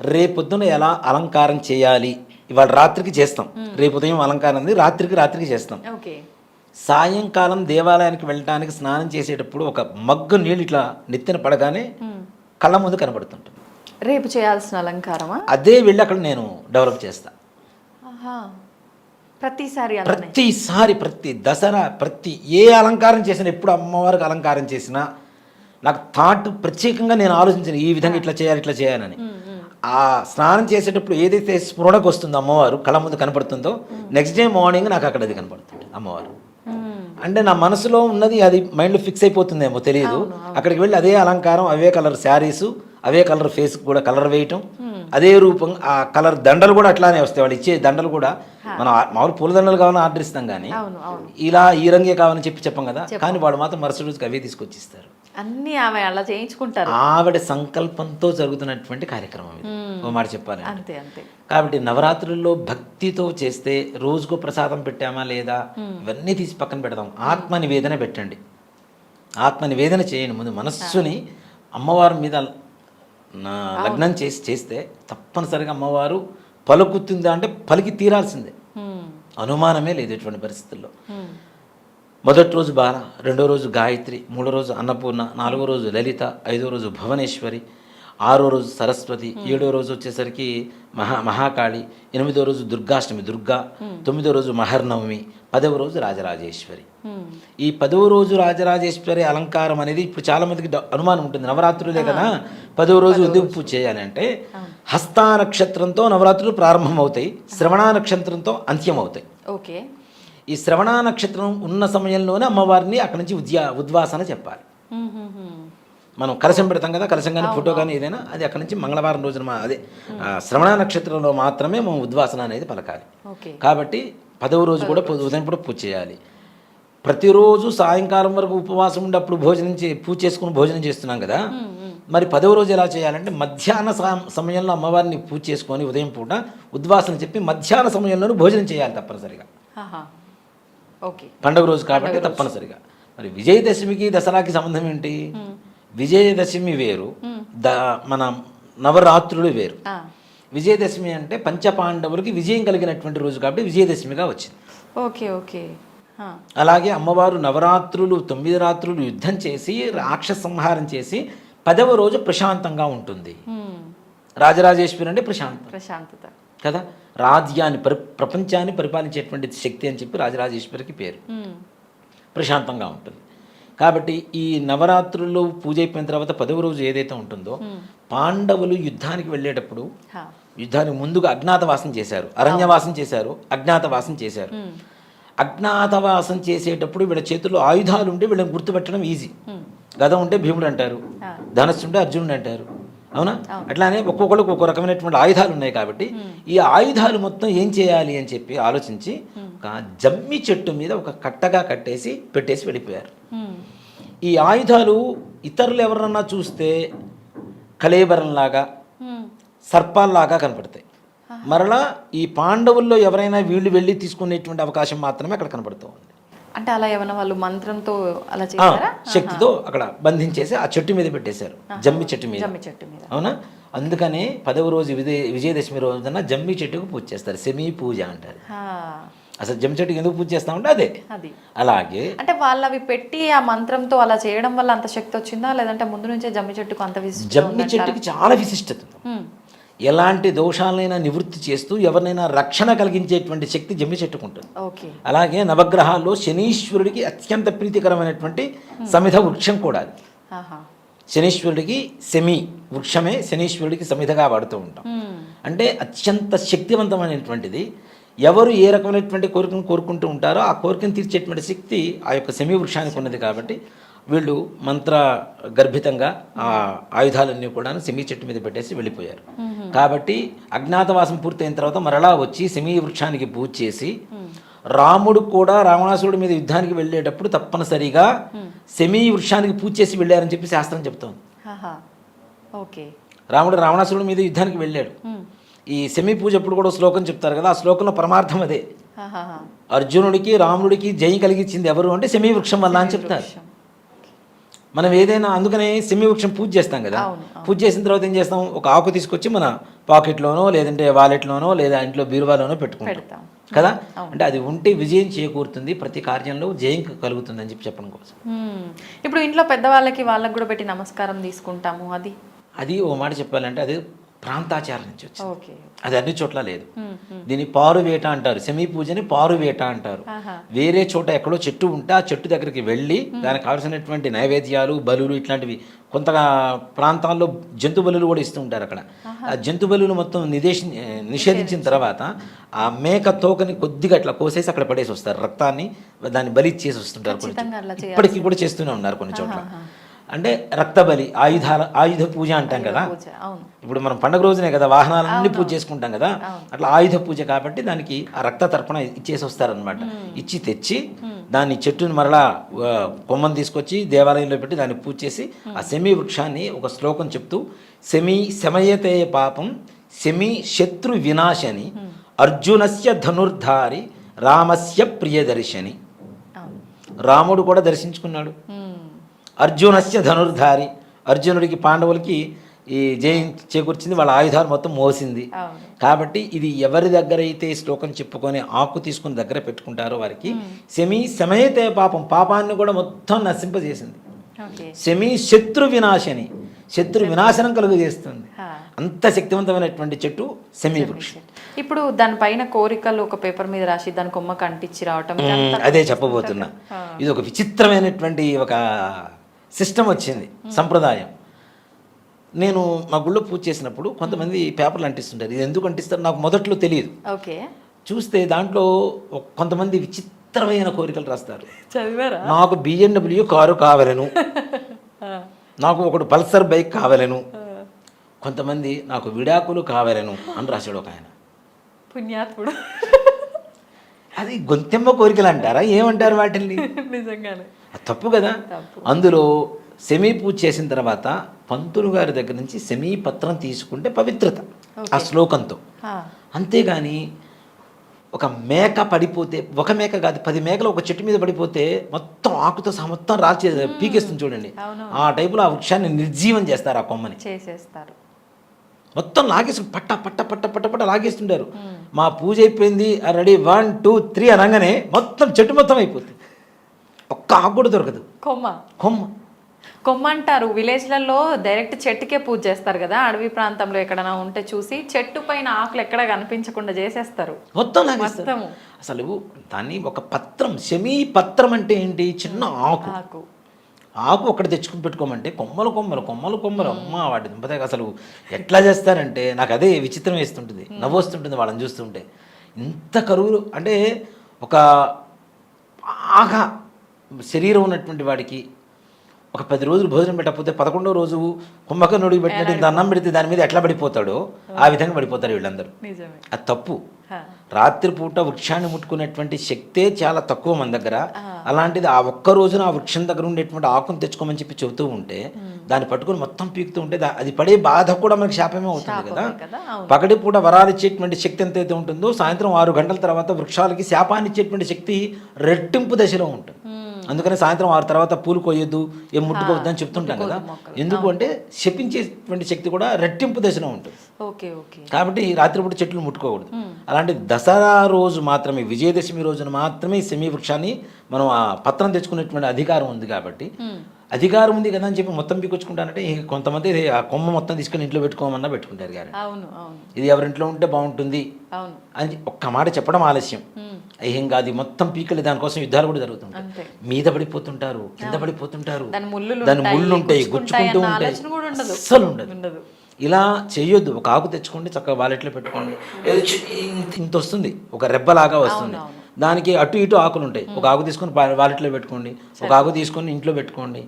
రేపొద్దున ఎలా అలంకారం చేయాలి, ఇవాళ రాత్రికి చేస్తాం, రేపు ఉదయం అలంకారం ఉంది, రాత్రికి చేస్తాం. సాయంకాలం దేవాలయానికి వెళ్ళడానికి స్నానం చేసేటప్పుడు ఒక మగ్గు నీళ్ళు ఇట్లా నెత్తిన పడగానే కళ్ళ ముందు కనబడుతుంటుంది. రేపు చేయాల్సిన అలంకారమా? అదే వెళ్ళి అక్కడ నేను డెవలప్ చేస్తా. ప్రతిసారి ప్రతి దసరా ప్రతి ఏ అలంకారం చేసినా, ఎప్పుడు అమ్మవారికి అలంకారం చేసినా నాకు థాట్ ప్రత్యేకంగా నేను ఆలోచించిన ఈ విధంగా ఇట్లా చేయాలని. ఆ స్నానం చేసేటప్పుడు ఏదైతే స్ఫురణకు వస్తుందో అమ్మవారు కళ్ళ ముందు కనపడుతుందో, నెక్స్ట్ డే మార్నింగ్ నాకు అక్కడ అది కనపడుతుంది అమ్మవారు. అంటే నా మనసులో ఉన్నది అది మైండ్లో ఫిక్స్ అయిపోతుందేమో తెలియదు. అక్కడికి వెళ్ళి అదే అలంకారం, అవే కలర్ శారీసు, అవే కలర్ ఫేస్కి కూడా కలర్ వేయటం, అదే రూపం ఆ కలర్ దండలు కూడా అట్లానే వస్తాయి. వాళ్ళు ఇచ్చే దండలు కూడా మనం మామూలు పూల దండలు కావాలని ఆర్డర్ ఇస్తాం కానీ ఇలా ఈ రంగే కావాలని చెప్పం కదా. కానీ వాడు మాత్రం మరుసటి రోజుకి అవే తీసుకొచ్చి ఇస్తారు. అన్ని ఆమె అలా చేయించుకుంటారు. ఆవిడ సంకల్పంతో జరుగుతున్నటువంటి కార్యక్రమం ఇది, ఓ మాట చెప్పాలి. అంతే అంతే. కాబట్టి నవరాత్రుల్లో భక్తితో చేస్తే రోజుకో ప్రసాదం పెట్టామా లేదా ఇవన్నీ తీసి పక్కన పెడదాం. ఆత్మ నివేదన పెట్టండి, ఆత్మ నివేదన చేయండి. ముందు మనస్సుని అమ్మవారి మీద లగ్నం చేస్తే తప్పనిసరిగా అమ్మవారు పలుకుతుందా అంటే పలికి తీరాల్సిందే, అనుమానమే లేదు ఎటువంటి పరిస్థితుల్లో. మొదటి రోజు బాల, రెండో రోజు గాయత్రి, మూడో రోజు అన్నపూర్ణ, నాలుగో రోజు లలిత, ఐదో రోజు భువనేశ్వరి, ఆరో రోజు సరస్వతి, ఏడో రోజు వచ్చేసరికి మహాకాళి, ఎనిమిదో రోజు దుర్గాష్టమి దుర్గా, తొమ్మిదో రోజు మహర్నవమి, 10వ రోజు రాజరాజేశ్వరి. ఈ 10వ రోజు రాజరాజేశ్వరి అలంకారం అనేది ఇప్పుడు చాలా మందికి అనుమానం ఉంటుంది. నవరాత్రులే కదా 10వ రోజు ఎందుకు పూజ చేయాలి అంటే, హస్తా నక్షత్రంతో నవరాత్రులు ప్రారంభమవుతాయి, శ్రవణ నక్షత్రంతో అంత్యం అవుతాయి. ఓకే. ఈ శ్రవణ నక్షత్రం ఉన్న సమయంలోనే అమ్మవారిని అక్కడి నుంచి ఉద్వాసన చెప్పాలి. మనం కలశం పెడతాం కదా, కలశం కానీ ఫోటో కానీ ఏదైనా, అది అక్కడి నుంచి మంగళవారం రోజున అదే శ్రవణ నక్షత్రంలో మాత్రమే మనం ఉద్వాసన అనేది పలకాలి. కాబట్టి 10వ రోజు కూడా ఉదయం కూడా పూజ చేయాలి. ప్రతిరోజు సాయంకాలం వరకు ఉపవాసం ఉండి అప్పుడు పూజ చేసుకుని భోజనం చేస్తున్నాం కదా, మరి 10వ రోజు ఎలా చేయాలంటే మధ్యాహ్న సమయంలో అమ్మవారిని పూజ చేసుకొని ఉదయం పూట ఉద్వాసన చెప్పి మధ్యాహ్న సమయంలోనూ భోజనం చేయాలి తప్పనిసరిగా. పండుగ రోజు కాబట్టి తప్పనిసరిగా. మరి విజయదశమికి దసరాకి సంబంధం ఏంటి? విజయదశమి వేరు, మన నవరాత్రులు వేరు. విజయదశమి అంటే పంచపాండవులకి విజయం కలిగినటువంటి రోజు కాబట్టి విజయదశమిగా వచ్చింది. Okay okay. అలాగే అమ్మవారు నవరాత్రులు 9 రాత్రులు యుద్ధం చేసి రాక్షస సంహారం చేసి 10వ రోజు ప్రశాంతంగా ఉంటుంది. రాజరాజేశ్వరి అంటే ప్రశాంతత కదా. రాజ్యాన్ని ప్రపంచాన్ని పరిపాలించేటువంటి శక్తి అని చెప్పి రాజరాజేశ్వరికి పేరు. ప్రశాంతంగా ఉంటుంది కాబట్టి ఈ నవరాత్రుల్లో పూజ అయిపోయిన తర్వాత 10వ రోజు ఏదైతే ఉంటుందో, పాండవులు యుద్ధానికి వెళ్ళేటప్పుడు యుద్ధానికి ముందుగా అజ్ఞాతవాసం చేశారు, అరణ్యవాసం చేశారు, అజ్ఞాతవాసం చేశారు. అజ్ఞాతవాసం చేసేటప్పుడు వీళ్ళ చేతుల్లో ఆయుధాలు ఉంటే వీళ్ళని గుర్తుపెట్టడం ఈజీ. గద ఉంటే భీముడు అంటారు, ధనస్సు ఉంటే అర్జునుడు అంటారు, అవునా? అట్లానే ఒక్కొక్కరికి ఒక్కో రకమైనటువంటి ఆయుధాలు ఉన్నాయి. కాబట్టి ఈ ఆయుధాలు మొత్తం ఏం చేయాలి అని చెప్పి ఆలోచించి ఒక జమ్మి చెట్టు మీద ఒక కట్టగా పెట్టేసి వెళ్ళిపోయారు. ఈ ఆయుధాలు ఇతరులు ఎవరన్నా చూస్తే కళేబరంలాగా సర్పాల్లాగా కనపడతాయి. మరలా ఈ పాండవుల్లో ఎవరైనా వీళ్ళు వెళ్ళి తీసుకునేటువంటి అవకాశం మాత్రమే అక్కడ కనపడుతూ ఉంది. అంటే అలా ఏమైనా వాళ్ళు మంత్రంతో అలా చేశారా? శక్తితో అక్కడ బంధించేసి ఆ చెట్టు మీద పెట్టేశారు, జమ్మి చెట్టు మీద. అవునా? అందుకనే 10వ రోజు విజయదశమి రోజున జమ్మి చెట్టుకు పూజ చేస్తారు, సెమీ పూజ అంటారు. అసలు జమ్మి చెట్టుకి ఎందుకు పూజ చేస్తామంటే అదే. అలాగే అంటే వాళ్ళు అవి పెట్టి ఆ మంత్రంతో అలా చేయడం వల్ల అంత శక్తి వచ్చిందా, లేదంటే ముందు నుంచే జమ్మి చెట్టుకు అంత విశిష్టత? జమ్మి చెట్టుకి చాలా విశిష్టత. ఎలాంటి దోషాలైనా నివృత్తి చేస్తూ ఎవరినైనా రక్షణ కలిగించేటువంటి శక్తి జమ్మి చెట్టుకుంటుంది. అలాగే నవగ్రహాల్లో శనీశ్వరుడికి అత్యంత ప్రీతికరమైనటువంటి సమిధ వృక్షం కూడా అది. శనీశ్వరుడికి సెమి వృక్షమే శనీశ్వరుడికి సమిధగా వాడుతూ ఉంటాం. అంటే అత్యంత శక్తివంతమైనటువంటిది. ఎవరు ఏ రకమైనటువంటి కోరికను కోరుకుంటూ ఉంటారో ఆ కోరికను తీర్చేటువంటి శక్తి ఆ యొక్క సెమి వృక్షానికి ఉన్నది. కాబట్టి వీళ్ళు మంత్ర గర్భితంగా ఆ ఆయుధాలన్నీ కూడా సెమీ చెట్టు మీద పెట్టేసి వెళ్ళిపోయారు. కాబట్టి అజ్ఞాతవాసం పూర్తయిన తర్వాత మరలా వచ్చి సెమీ వృక్షానికి పూజ చేసి, రాముడు కూడా రావణాసురుడి మీద యుద్ధానికి వెళ్ళేటప్పుడు తప్పనిసరిగా సెమీ వృక్షానికి పూజ చేసి వెళ్ళారని చెప్పి శాస్త్రం చెప్తోంది. రాముడు రావణాసురుడి మీద యుద్ధానికి వెళ్ళాడు. ఈ సెమీ పూజ అప్పుడు కూడా శ్లోకం చెప్తారు కదా, ఆ శ్లోకంలో పరమార్థం అదే. అర్జునుడికి రాముడికి జయం కలిగించింది ఎవరు అంటే సెమీ వృక్షం వల్ల అని చెప్తారు. మనం ఏదైనా అందుకనే సెమీ వృక్షం పూజ చేస్తాం కదా, పూజ చేసిన తర్వాత ఏం చేస్తాం, ఒక ఆకు తీసుకొచ్చి మన పాకెట్లోనో లేదంటే వాలెట్లోనో లేదా ఇంట్లో బీరువాలోనో పెట్టుకుంటాం కదా. అంటే అది ఉంటే విజయం చేకూరుతుంది, ప్రతి కార్యంలో జయం కలుగుతుంది అని చెప్పడం కోసం. ఇప్పుడు ఇంట్లో పెద్దవాళ్ళకి వాళ్ళకి కూడా పెట్టి నమస్కారం తీసుకుంటాము. అది ఓ మాట చెప్పాలంటే అది ప్రాంతాచారం నుంచి వచ్చింది, అది అన్ని చోట్ల లేదు. దీన్ని పారువేట అంటారు, సెమీ పూజని పారువేట అంటారు. వేరే చోట ఎక్కడో చెట్టు ఉంటే ఆ చెట్టు దగ్గరికి వెళ్ళి దానికి కావాల్సినటువంటి నైవేద్యాలు, బలులు ఇట్లాంటివి కొంత ప్రాంతాల్లో జంతు బలులు కూడా ఇస్తూ ఉంటారు. అక్కడ ఆ జంతు బలులు మొత్తం నిషేధించిన తర్వాత ఆ మేక తోకని కొద్దిగా అట్లా కోసేసి అక్కడ పడేసి వస్తారు, రక్తాన్ని దాన్ని బలి ఇచ్చేసి వస్తుంటారు. ఇప్పటికీ కూడా చేస్తూనే ఉన్నారు కొన్ని చోట్ల. అంటే రక్తబలి, ఆయుధ పూజ అంటాం కదా. పూజ, అవును. ఇప్పుడు మనం పండుగ రోజునే కదా వాహనాలన్నీ పూజ చేసుకుంటాం కదా, అట్లా ఆయుధ పూజ కాబట్టి దానికి ఆ రక్త తర్పణ ఇచ్చేసి వస్తారనమాట. ఇచ్చి తెచ్చి దాన్ని చెట్టుని మరలా కొమ్మని తీసుకొచ్చి దేవాలయంలో పెట్టి దాన్ని పూజ చేసి ఆ శమీ వృక్షాన్ని ఒక శ్లోకం చెప్తూ శమయతే పాపం శమీ శత్రు వినాశని అర్జునస్య ధనుర్ధారి రామస్య ప్రియదర్శని. రాముడు కూడా దర్శించుకున్నాడు. అర్జునస్య ధనుర్ధారి, అర్జునుడికి పాండవులకి ఈ జయం చేకూర్చింది, వాళ్ళ ఆయుధాలు మొత్తం మోసింది. కాబట్టి ఇది ఎవరి దగ్గర అయితే ఈ శ్లోకం చెప్పుకొని ఆకు తీసుకుని దగ్గర పెట్టుకుంటారో వారికి శమయతే పాపం, పాపాన్ని కూడా మొత్తం నశింపజేసింది. శమీ శత్రు వినాశని, శత్రు వినాశనం కలుగజేస్తుంది. అంత శక్తివంతమైనటువంటి చెట్టు శమీ వృక్షం. ఇప్పుడు దానిపైన కోరికలు ఒక పేపర్ మీద రాసి దాని కొమ్మకు అంటించి రావటం, అదే చెప్పబోతున్నా. ఇది ఒక విచిత్రమైనటువంటి ఒక సిస్టమ్ వచ్చింది, సంప్రదాయం. నేను మా గుళ్ళో పూజ చేసినప్పుడు కొంతమంది పేపర్లు అంటిస్తుంటారు. ఇది ఎందుకు అంటిస్తారు నాకు మొదట్లో తెలియదు. ఓకే, చూస్తే దాంట్లో కొంతమంది విచిత్రమైన కోరికలు రాస్తారు. చదివారా? నాకు BMW కారు కావాలను, నాకు ఒకడు పల్సర్ బైక్ కావాలను, కొంతమంది నాకు విడాకులు కావాలను అని రాశాడు ఒక ఆయన. పుణ్యాత్ముడు. అది గొంతెమ్మ కోరికలు అంటారా, ఏమంటారు వాటిని? నిజంగానే తప్పు కదా. అందులో శమీ పూజ చేసిన తర్వాత పంతులు గారి దగ్గర నుంచి శమీ పత్రం తీసుకుంటే పవిత్రత ఆ శ్లోకంతో. అంతేగాని ఒక మేక పడిపోతే, ఒక మేక కాదు 10 మేకలు ఒక చెట్టు మీద పడిపోతే మొత్తం ఆకుతో మొత్తం రాల్చే పీకేస్తుంది చూడండి, ఆ టైపులో ఆ వృక్షాన్ని నిర్జీవం చేస్తారు, ఆ కొమ్మని చేసేస్తారు, మొత్తం లాగేసి పట్ట పట్ట పట్ట పట్ట పట్ట లాగేస్తుంటారు. మా పూజ అయిపోయింది, రెడీ 1 2 3 అనగానే మొత్తం చెట్టు మొత్తం అయిపోతుంది, ఒక్క ఆకు కూడా దొరకదు. కొమ్మ అంటారు విలేజ్లలో, డైరెక్ట్ చెట్టుకే పూజ చేస్తారు కదా. అడవి ప్రాంతంలో ఎక్కడైనా ఉంటే చూసి చెట్టు పైన ఆకులు ఎక్కడ కనిపించకుండా చేసేస్తారు, మొత్తం లాగేస్తారు. అసలు దాన్ని ఒక పత్రం, శమీ పత్రం అంటే ఏంటి? చిన్న ఆకు ఒకటి తెచ్చుకుని పెట్టుకోమంటే కొమ్మలు కొమ్మలు కొమ్మలు కొమ్మలు, అమ్మ వాటి దింపతే అసలు ఎట్లా చేస్తారంటే నాకు అదే విచిత్రం వేస్తుంటుంది, నవ్వు వస్తుంటుంది వాళ్ళని చూస్తుంటే. ఇంత కరువులు అంటే ఒక బాగా శరీరం ఉన్నటువంటి వాడికి ఒక 10 రోజులు భోజనం పెట్టకపోతే 11వ రోజు కుంభకర్ణుడికి పెట్టినట్టు అన్నం పెడితే దాని మీద ఎట్లా పడిపోతాడో ఆ విధంగా పడిపోతారు వీళ్ళందరూ. అది తప్పు. రాత్రిపూట వృక్షాన్ని ముట్టుకునేటువంటి శక్తే చాలా తక్కువ మన దగ్గర. అలాంటిది ఆ ఒక్క రోజున ఆ వృక్షం దగ్గర ఉండేటువంటి ఆకును తెచ్చుకోమని చెప్పి చెబుతూ ఉంటే దాన్ని పట్టుకుని మొత్తం పీకుతూ ఉంటే అది పడే బాధ కూడా మనకి శాపమే అవుతుంది కదా. పగటిపూట వరాలు ఇచ్చేటువంటి శక్తి ఎంతైతే ఉంటుందో సాయంత్రం 6 గంటల తర్వాత వృక్షాలకి శాపాన్ని ఇచ్చేటువంటి శక్తి రెట్టింపు దశలో ఉంటుంది. అందుకని సాయంత్రం 6 తర్వాత పూలు కొయ్యొద్దు, ఏం ముట్టుకోవద్దు అని చెప్తుంటాం కదా. ఎందుకు అంటే శపించేటువంటి శక్తి కూడా రెట్టింపు దశలో ఉంటుంది. కాబట్టి రాత్రిపూట చెట్లు ముట్టుకోకూడదు. అలాంటి దసరా రోజు మాత్రమే, విజయదశమి రోజున మాత్రమే శమీ వృక్షాన్ని మనం ఆ పత్రం తెచ్చుకునేటువంటి అధికారం ఉంది. కాబట్టి అధికారం ఉంది కదా అని చెప్పి మొత్తం పీకొచ్చుకుంటానంటే కొంతమంది ఆ కొమ్మ మొత్తం తీసుకొని ఇంట్లో పెట్టుకోమన్నా పెట్టుకుంటారు. కానీ ఇది ఎవరింట్లో ఉంటే బాగుంటుంది అని ఒక్క మాట చెప్పడం ఆలస్యం. ఏం కాదు, మొత్తం పీకలు దానికోసం యుద్ధాలు కూడా జరుగుతుంటాయి. మీద పడిపోతుంటారు, కింద పడిపోతుంటారు, దాని ముళ్ళు ఉంటాయి, గుచ్చుకుంటూ ఉంటాయి, అస్సలు ఉండదు. ఇలా చేయొద్దు. ఒక ఆకు తెచ్చుకోండి, చక్కగా వాలెట్లో పెట్టుకోండి. ఇంత వస్తుంది, ఒక రెబ్బలాగా వస్తుంది, దానికి అటు ఇటు ఆకులు ఉంటాయి. ఒక ఆకు తీసుకొని వాలెట్లో పెట్టుకోండి, ఒక ఆకు తీసుకొని ఇంట్లో పెట్టుకోండి,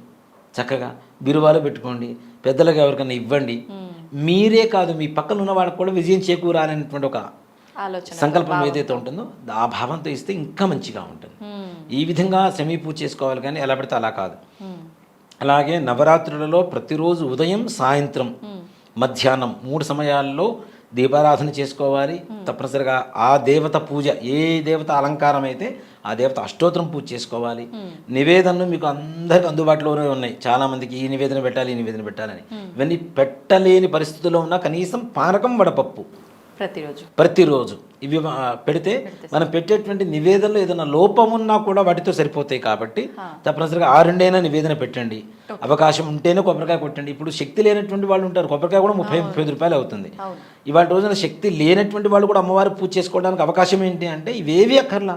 చక్కగా బిరువాలో పెట్టుకోండి, పెద్దలకు ఎవరికైనా ఇవ్వండి. మీరే కాదు, మీ పక్కన ఉన్న వాళ్ళకి కూడా విజయం చేకూరాలనేటువంటి ఒక సంకల్పం ఏదైతే ఉంటుందో ఆ భావంతో ఇస్తే ఇంకా మంచిగా ఉంటుంది. ఈ విధంగా శమీ పూజ చేసుకోవాలి, కానీ ఎలా పడితే అలా కాదు. అలాగే నవరాత్రులలో ప్రతిరోజు ఉదయం, సాయంత్రం, మధ్యాహ్నం 3 సమయాల్లో దీపారాధన చేసుకోవాలి. తప్పనిసరిగా ఆ దేవత పూజ, ఏ దేవత అలంకారం అయితే ఆ దేవత అష్టోత్తరం పూజ చేసుకోవాలి. నివేదనలు మీకు అందరికి అందుబాటులోనే ఉన్నాయి. చాలామందికి ఈ నివేదన పెట్టాలి, ఈ నివేదన పెట్టాలని. ఇవన్నీ పెట్టలేని పరిస్థితుల్లో ఉన్న కనీసం పానకం, వడపప్పు ప్రతిరోజు ఇవి పెడితే మనం పెట్టేటువంటి నివేదనలో ఏదైనా లోపం ఉన్నా కూడా వాటితో సరిపోతాయి. కాబట్టి తప్పనిసరిగా 6 నివేదన పెట్టండి. అవకాశం ఉంటేనే కొబ్బరికాయ కొట్టండి. ఇప్పుడు శక్తి లేనటువంటి వాళ్ళు ఉంటారు, కొబ్బరికాయ కూడా 30-35 రూపాయలు అవుతుంది. ఇవాళ రోజున శక్తి లేనటువంటి వాళ్ళు కూడా అమ్మవారి పూజ చేసుకోవడానికి అవకాశం ఏంటి అంటే ఇవేవి అక్కర్లా,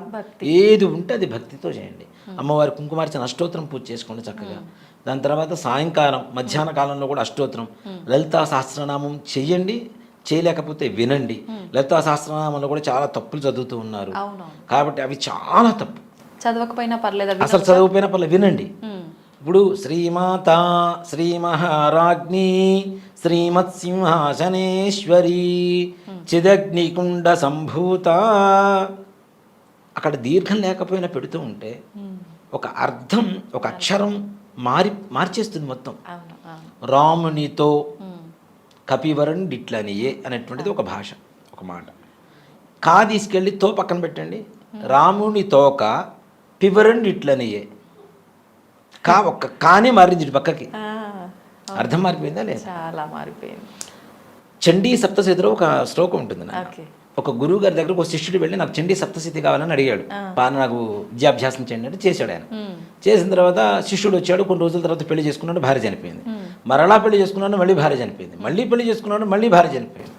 ఏది ఉంటే అది భక్తితో చేయండి. అమ్మవారి కుంకుమార్చన అష్టోత్తరం పూజ చేసుకోండి చక్కగా. దాని తర్వాత సాయంకాలం, మధ్యాహ్న కాలంలో కూడా అష్టోత్తరం, లలితా సహస్రనామం చెయ్యండి. చేయలేకపోతే వినండి. లలితా సహస్రనామంలో కూడా చాలా తప్పులు చదువుతూ ఉన్నారు. కాబట్టి అవి చాలా తప్పు. చదవకపోయినా పర్లేదు, అసలు చదవకపోయినా పర్లేదు, వినండి. ఇప్పుడు శ్రీమాత శ్రీ మహారాజ్ఞి శ్రీమత్సింహాసనేశ్వరి చిదగ్నికుండ సంభూత, అక్కడ దీర్ఘం లేకపోయినా పెడుతూ ఉంటే ఒక అర్థం, ఒక అక్షరం మార్చేస్తుంది మొత్తం. రామునితో కపివరణ్ డిట్లనియే అనేటువంటిది ఒక భాష, ఒక మాట. కా తీసుకెళ్ళి తో పక్కన పెట్టండి, రాముని తోక పివరణ్ డిట్లనియే. కా ఒక్క కానే మారింది ఇటు పక్కకి, అర్థం మారిపోయిందా లేదా? చాలా మారిపోయింది. చండీ సప్తశతిలో ఒక శ్లోకం ఉంటుంది. ఒక గురువు గారి దగ్గర ఒక శిష్యుడు వెళ్ళి నాకు చండీ సప్తశతి కావాలని అడిగాడు. నాకు విద్యాభ్యాసం చేయండి అంటే చేశాడు ఆయన. చేసిన తర్వాత శిష్యుడు వచ్చాడు, కొన్ని రోజుల తర్వాత పెళ్లి చేసుకున్నాడు, భార్య చనిపోయింది. మరలా పెళ్లి చేసుకున్నాడు, మళ్ళీ భార్య చనిపోయింది. మళ్ళీ పెళ్లి చేసుకున్నాడు, మళ్ళీ భార్య చనిపోయింది.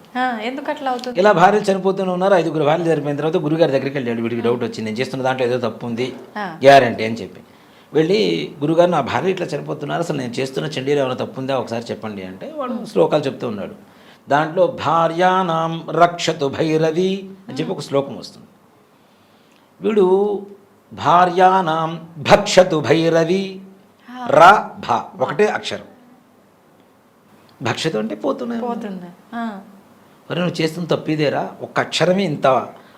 ఎందుకు అట్లా అవుతుంది? ఇలా భార్యలు చనిపోతూనే ఉన్నారు. 5 భార్యలు చనిపోయిన తర్వాత గురుగారి దగ్గరికి వెళ్ళాడు. వీడికి డౌట్ వచ్చింది, నేను చేస్తున్న దాంట్లో ఏదో తప్పు ఉంది, గ్యారంటీ అని చెప్పి వెళ్ళి గురుగారు నా భార్య ఇట్లా చనిపోతున్నారు, అసలు నేను చేస్తున్న చండీలో ఏమైనా తప్పు ఉందా ఒకసారి చెప్పండి అంటే వాడు శ్లోకాలు చెప్తూ ఉన్నాడు. దాంట్లో భార్యానాం రక్షతు భైరవి అని చెప్పి ఒక శ్లోకం వస్తుంది. వీడు భార్యానాం భక్షతు భైరవి రా భా ఒకటే అక్షరం. భక్షతు అంటే పోతున్నా మరి నువ్వు చేస్తున్న తప్పిదేరా, ఒక్క అక్షరమే ఇంత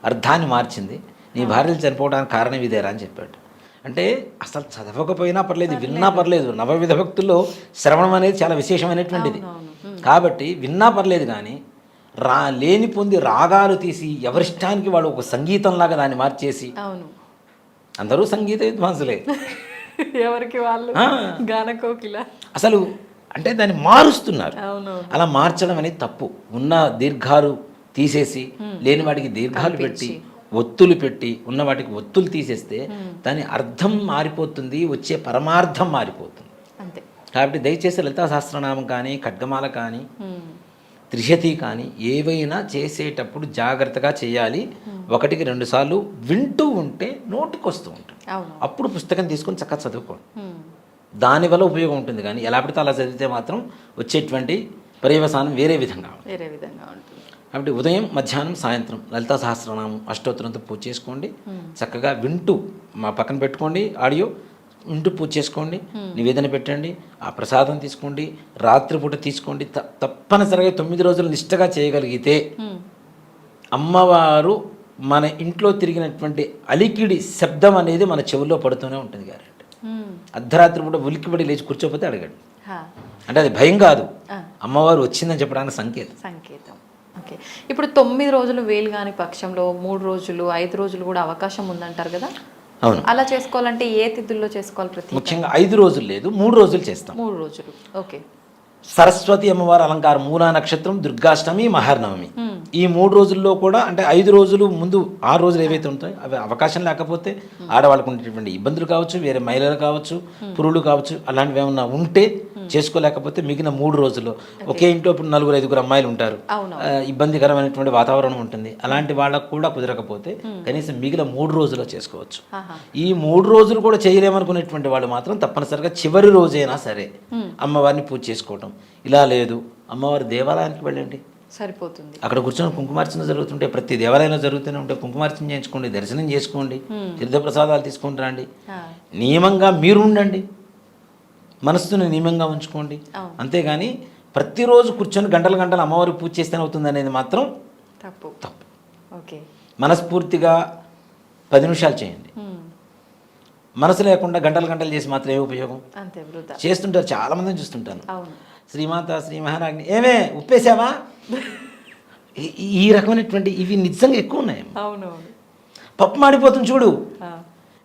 అర్థాన్ని మార్చింది, నీ భార్యలు చనిపోవడానికి కారణం ఇదేరా అని చెప్పాడు. అంటే అసలు చదవకపోయినా పర్లేదు, విన్నా పర్లేదు. నవవిధ భక్తుల్లో శ్రవణం అనేది చాలా విశేషమైనటువంటిది. కాబట్టి విన్నా పర్లేదు, కానీ లేని పొంది రాగాలు తీసి ఎవరిష్టానికి వాడు ఒక సంగీతంలాగా దాన్ని మార్చేసి, అందరూ సంగీత విద్వాంసులే, ఎవరికి వాళ్ళు గానకోకిల అసలు అంటే దాన్ని మారుస్తున్నారు. అలా మార్చడం అనేది తప్పు. ఉన్న దీర్ఘాలు తీసేసి లేని వాటికి దీర్ఘాలు పెట్టి ఒత్తులు పెట్టి ఉన్న వాటికి ఒత్తులు తీసేస్తే దాని అర్థం మారిపోతుంది, వచ్చే పరమార్థం మారిపోతుంది. అంతే. కాబట్టి దయచేసి లలితా సహస్రనామం కానీ, ఖడ్గమాల కానీ, త్రిశతి కానీ ఏవైనా చేసేటప్పుడు జాగ్రత్తగా చేయాలి. 1-2 సార్లు వింటూ ఉంటే నోటికి వస్తూ ఉంటుంది. అప్పుడు పుస్తకం తీసుకొని చక్కగా చదువుకోండి. దానివల్ల ఉపయోగం ఉంటుంది. కానీ ఎలా పడితే అలా చదివితే మాత్రం వచ్చేటువంటి పర్యవసానం వేరే విధంగా ఉంటుంది. కాబట్టి ఉదయం, మధ్యాహ్నం, సాయంత్రం లలితా సహస్రనామం అష్టోత్తరంతో పూజ చేసుకోండి. చక్కగా వింటూ మా పక్కన పెట్టుకోండి, ఆడియో వింటూ పూజ చేసుకోండి, నివేదన పెట్టండి, ఆ ప్రసాదం తీసుకోండి, రాత్రిపూట తీసుకోండి. తప్పనిసరిగా 9 రోజులు నిష్టగా చేయగలిగితే అమ్మవారు మన ఇంట్లో తిరిగినటువంటి అలికిడి శబ్దం అనేది మన చెవుల్లో పడుతూనే ఉంటుంది. గ్యారెంటీ. అర్ధరాత్రి పూట ఉలిక్కిపడి లేచి కూర్చోపోతే అడగండి. అంటే అది భయం కాదు, అమ్మవారు వచ్చిందని చెప్పడానికి సంకేతం. ఓకే. ఇప్పుడు 9 రోజులు వేలు కాని పక్షంలో 3 రోజులు 5 రోజులు కూడా అవకాశం ఉందంటారు కదా? అవును. అలా చేసుకోవాలంటే ఏ తిథుల్లో చేసుకోవాలి? ముఖ్యంగా 5 రోజులు లేదు, 3 రోజులు చేస్తాం. 3 రోజులు. ఓకే. సరస్వతి అమ్మవారి అలంకారం, మూలా నక్షత్రం, దుర్గాష్టమి, మహానవమి, ఈ 3 రోజుల్లో కూడా అంటే 5 రోజులు ముందు 6 రోజులు ఏవైతే ఉంటాయో అవి అవకాశం లేకపోతే ఆడవాళ్ళకు ఉండేటువంటి ఇబ్బందులు కావచ్చు, వేరే మహిళలు కావచ్చు, పురులు కావచ్చు, అలాంటివి ఏమన్నా ఉంటే చేసుకోలేకపోతే మిగిలిన 3 రోజుల్లో ఒకే ఇంట్లో ఇప్పుడు 4-5 అమ్మాయిలు ఉంటారు, ఇబ్బందికరమైనటువంటి వాతావరణం ఉంటుంది. అలాంటి వాళ్ళకు కూడా కుదరకపోతే కనీసం మిగిలిన 3 రోజుల్లో చేసుకోవచ్చు. ఈ 3 రోజులు కూడా చేయలేమనుకునేటువంటి వాళ్ళు మాత్రం తప్పనిసరిగా చివరి రోజైనా సరే అమ్మవారిని పూజ చేసుకోవటం. ఇలా లేదు, అమ్మవారి దేవాలయానికి వెళ్ళండి, సరిపోతుంది. అక్కడ కూర్చొని కుంకుమార్చన జరుగుతుంటే, ప్రతి దేవాలయంలో జరుగుతూనే ఉంటే కుంకుమార్చన చేయించుకోండి, దర్శనం చేసుకోండి, తీర్థప్రసాదాలు తీసుకొని రండి. నియమంగా మీరు ఉండండి, మనస్సును నియమంగా ఉంచుకోండి. అంతేగాని ప్రతిరోజు కూర్చొని గంటలు అమ్మవారి పూజ చేస్తేనే అవుతుంది అనేది మాత్రం తప్పు. ఓకే. మనస్ఫూర్తిగా 10 నిమిషాలు చేయండి. మనసు లేకుండా గంటలు చేసి మాత్రం ఏ ఉపయోగం? చేస్తుంటారు, చాలా మందిని చూస్తుంటాను. శ్రీమాత శ్రీ మహారాజ్ని ఏమే ఉప్పేసావా, ఈ రకమైనటువంటి ఇవి నిజంగా ఎక్కువ ఉన్నాయి. పప్పు మాడిపోతుంది చూడు,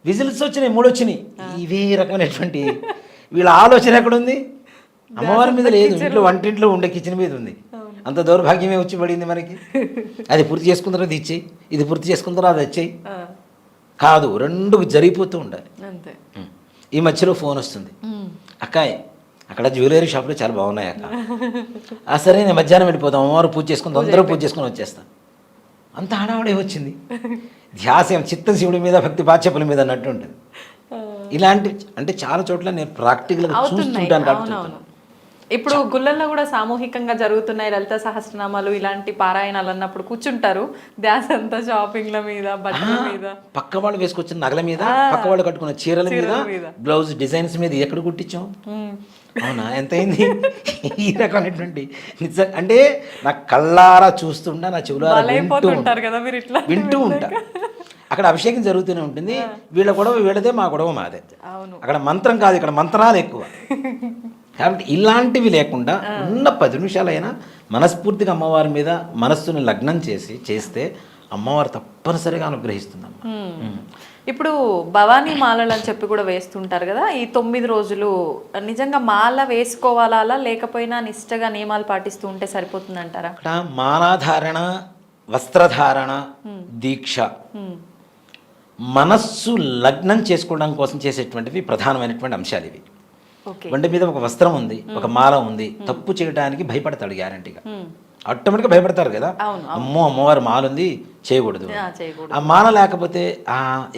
విజిల్స్ వచ్చినాయి, 3 వచ్చినాయి, ఇవే రకమైనటువంటి వీళ్ళ ఆలోచన ఎక్కడుంది? అమ్మవారి మీద లేదు, ఇంట్లో వంటింట్లో ఉండే కిచెన్ మీద ఉంది. అంత దౌర్భాగ్యమే వచ్చి పడింది మనకి. అది పూర్తి చేసుకున్న తర్వాత ఇచ్చేయి, ఇది పూర్తి చేసుకున్న తర్వాత అది వచ్చేయి కాదు, 2 జరిగిపోతూ ఉండాలి. ఈ మధ్యలో ఫోన్ వస్తుంది, అక్కాయ్ అక్కడ జ్యువెలరీ షాప్లో చాలా బాగున్నాయి అక్క, సరే నేను మధ్యాహ్నం వెళ్ళిపోతాం, అమ్మవారు పూజ చేసుకుని అందరూ పూజ చేసుకుని వచ్చేస్తాం. అంత హడావుడే వచ్చింది, ధ్యాసం చిత్తం శివుడి మీద, భక్తి పాచ్యపుల మీద అన్నట్టు ఉంటుంది. ఇలాంటి అంటే చాలా చోట్ల నేను ప్రాక్టికల్గా చూస్తుంటాను కాబట్టి ఇప్పుడు గుళ్ళల్లో కూడా సామూహికంగా జరుగుతున్నాయి లలిత సహస్రనామాలు ఇలాంటి పారాయణాలు అన్నప్పుడు కూర్చుంటారు, ధ్యాస అంతా షాపింగ్ల మీద, బట్టల మీద, పక్క వాళ్ళు వేసుకొచ్చిన నగల మీద, పక్క వాళ్ళు కట్టుకున్న చీరల మీద, బ్లౌజ్ డిజైన్స్ మీద ఎక్కడ కుట్టించాం. అవునా, ఎంత అయింది? ఈ రకమైనటువంటి నిజం అంటే నా కళ్ళారా చూస్తుంటా, నా చెవులారా వింటూ ఉంటా. అక్కడ అభిషేకం జరుగుతూనే ఉంటుంది. వీళ్ళ గొడవ వీళ్ళదే, మా గొడవ మాదే. అక్కడ మంత్రం కాదు, ఇక్కడ మంత్రాలు ఎక్కువ. కాబట్టి ఇలాంటివి లేకుండా ఉన్న 10 నిమిషాలైనా మనస్ఫూర్తిగా అమ్మవారి మీద మనస్సుని లగ్నం చేస్తే అమ్మవారు తప్పనిసరిగా అనుగ్రహిస్తుందమ్మా. ఇప్పుడు భవానీ మాలలు అని చెప్పి కూడా వేస్తుంటారు కదా, ఈ 9 రోజులు నిజంగా మాల వేసుకోవాలా లేకపోయినా నిష్టగా నియమాలు పాటిస్తూ ఉంటే సరిపోతుందంటారా? అక్కడ మాలాధారణ, వస్త్రధారణ, దీక్ష, మనస్సు లగ్నం చేసుకోవడం కోసం చేసేటువంటివి ప్రధానమైనటువంటి అంశాలు ఇవి. వంటి మీద ఒక వస్త్రం ఉంది, ఒక మాల ఉంది, తప్పు చేయడానికి భయపడతాడు గ్యారంటీగా. ఆటోమేటిక్గా భయపడతారు కదా, అమ్మవారి మాల ఉంది చేయకూడదు, ఆ మాల లేకపోతే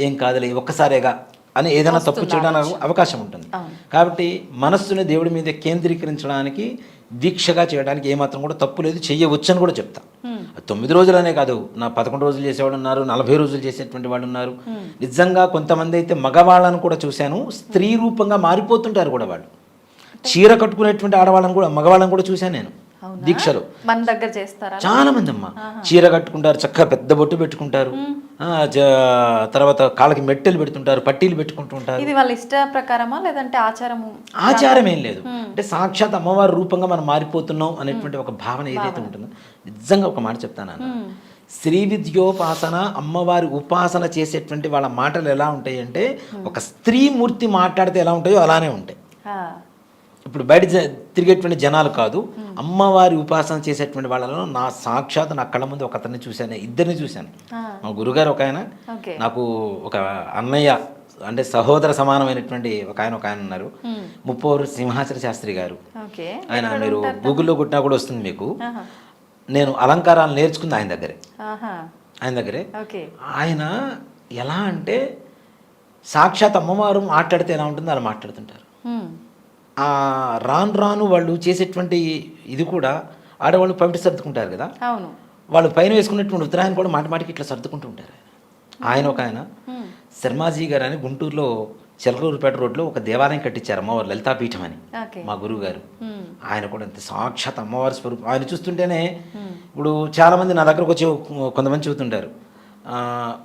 ఏం కాదులే ఒక్కసారేగా అని ఏదైనా తప్పు చేయడానికి అవకాశం ఉంటుంది. కాబట్టి మనస్సుని దేవుడి మీద కేంద్రీకరించడానికి, దీక్షగా చేయడానికి ఏమాత్రం కూడా తప్పు లేదు, చెయ్యవచ్చు అని కూడా చెప్తా. 9 రోజులనే కాదు, నా 11 రోజులు చేసేవాళ్ళు ఉన్నారు, 40 రోజులు చేసేటువంటి వాళ్ళు ఉన్నారు. నిజంగా కొంతమంది అయితే మగవాళ్ళను కూడా చూశాను, స్త్రీ రూపంగా మారిపోతుంటారు కూడా వాళ్ళు. చీర కట్టుకునేటువంటి ఆడవాళ్ళని కూడా, మగవాళ్ళని కూడా చూశాను నేను దీక్షలు. మన దగ్గర చేస్తారా? చాలా మంది అమ్మ చీర కట్టుకుంటారు, చక్కగా పెద్ద బొట్టు పెట్టుకుంటారు, తర్వాత కాళ్ళకి మెట్టెలు పెడుతుంటారు, పట్టీలు పెట్టుకుంటుంటారు. ఇది వాళ్ళ ఇష్ట ప్రకారమా లేదంటే ఆచారము? ఆచారం ఏం లేదు, అంటే సాక్షాత్ అమ్మవారి రూపంగా మనం మారిపోతున్నాం అనేటువంటి ఒక భావన ఏదైతే ఉంటుందో. నిజంగా ఒక మాట చెప్తాను, శ్రీ విద్యోపాసన, అమ్మవారి ఉపాసన చేసేటువంటి వాళ్ళ మాటలు ఎలా ఉంటాయి అంటే, ఒక స్త్రీమూర్తి మాట్లాడితే ఎలా ఉంటాయో అలానే ఉంటాయి. ఇప్పుడు బయట తిరిగేటువంటి జనాలు కాదు, అమ్మవారి ఉపాసన చేసేటువంటి వాళ్ళలో నా సాక్షాత్ నా కళ్ళ ముందు ఒక అతన్ని చూశాను, ఇద్దరిని చూశాను. మా గురుగారు ఒక ఆయన, నాకు ఒక అన్నయ్య అంటే సహోదర సమానమైనటువంటి ఒక ఆయన ఉన్నారు, ముప్పవరు సింహాచల శాస్త్రి గారు. ఆయన మీరు గూగుల్లో కొట్టినా కూడా వస్తుంది మీకు. నేను అలంకారాలు నేర్చుకుంది ఆయన దగ్గరే. ఆయన ఎలా అంటే సాక్షాత్ అమ్మవారు మాట్లాడితే ఎలా ఉంటుందో అలా మాట్లాడుతుంటారు. రాను వాళ్ళు చేసేటువంటి ఇది కూడా ఆడవాళ్ళు పవిట సర్దుకుంటారు కదా, వాళ్ళు పైన వేసుకున్నటువంటి ఉత్తరాయణ కూడా మాటికి ఇట్లా సర్దుకుంటూ ఉంటారు. ఆయన ఒక ఆయన శర్మాజీ గారు అని గుంటూరులో చిలకలూరుపేట రోడ్లో ఒక దేవాలయం కట్టించారు, అమ్మవారు లలితాపీఠం అని, మా గురువు గారు. ఆయన కూడా అంతే సాక్షాత్ అమ్మవారి స్వరూపం. ఆయన చూస్తుంటేనే ఇప్పుడు చాలామంది నా దగ్గరకు వచ్చి కొంతమంది చెబుతుంటారు,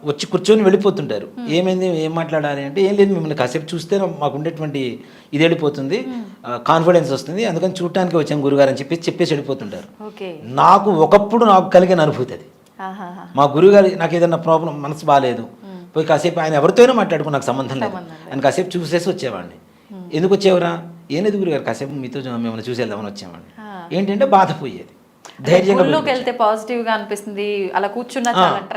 వచ్చి కూర్చొని వెళ్ళిపోతుంటారు. ఏమైంది, ఏం మాట్లాడాలి అంటే, ఏం లేదు మిమ్మల్ని కాసేపు చూస్తే మాకు ఉండేటువంటి ఇది వెళ్ళిపోతుంది, కాన్ఫిడెన్స్ వస్తుంది, అందుకని చూడటానికి వచ్చాం గురుగారు అని చెప్పేసి వెళ్ళిపోతుంటారు. నాకు ఒకప్పుడు నాకు కలిగిన అనుభూతి అది. మా గురుగారు నాకు ఏదైనా ప్రాబ్లం, మనసు బాగాలేదు, పోయి కాసేపు ఆయన ఎవరితోనో మాట్లాడుకుని నాకు సంబంధం లేదు, ఆయన కాసేపు చూసేసి వచ్చేవాడిని. ఎందుకు వచ్చేవరా, ఏం లేదు గురుగారు కాసేపు మీతో మిమ్మల్ని చూసి వెళ్దామని వచ్చేవాడిని. ఏంటంటే బాధ పోయేది. ధైర్యంగా వెళ్తే పాజిటివ్ గా అనిపిస్తుంది, అలా కూర్చున్నా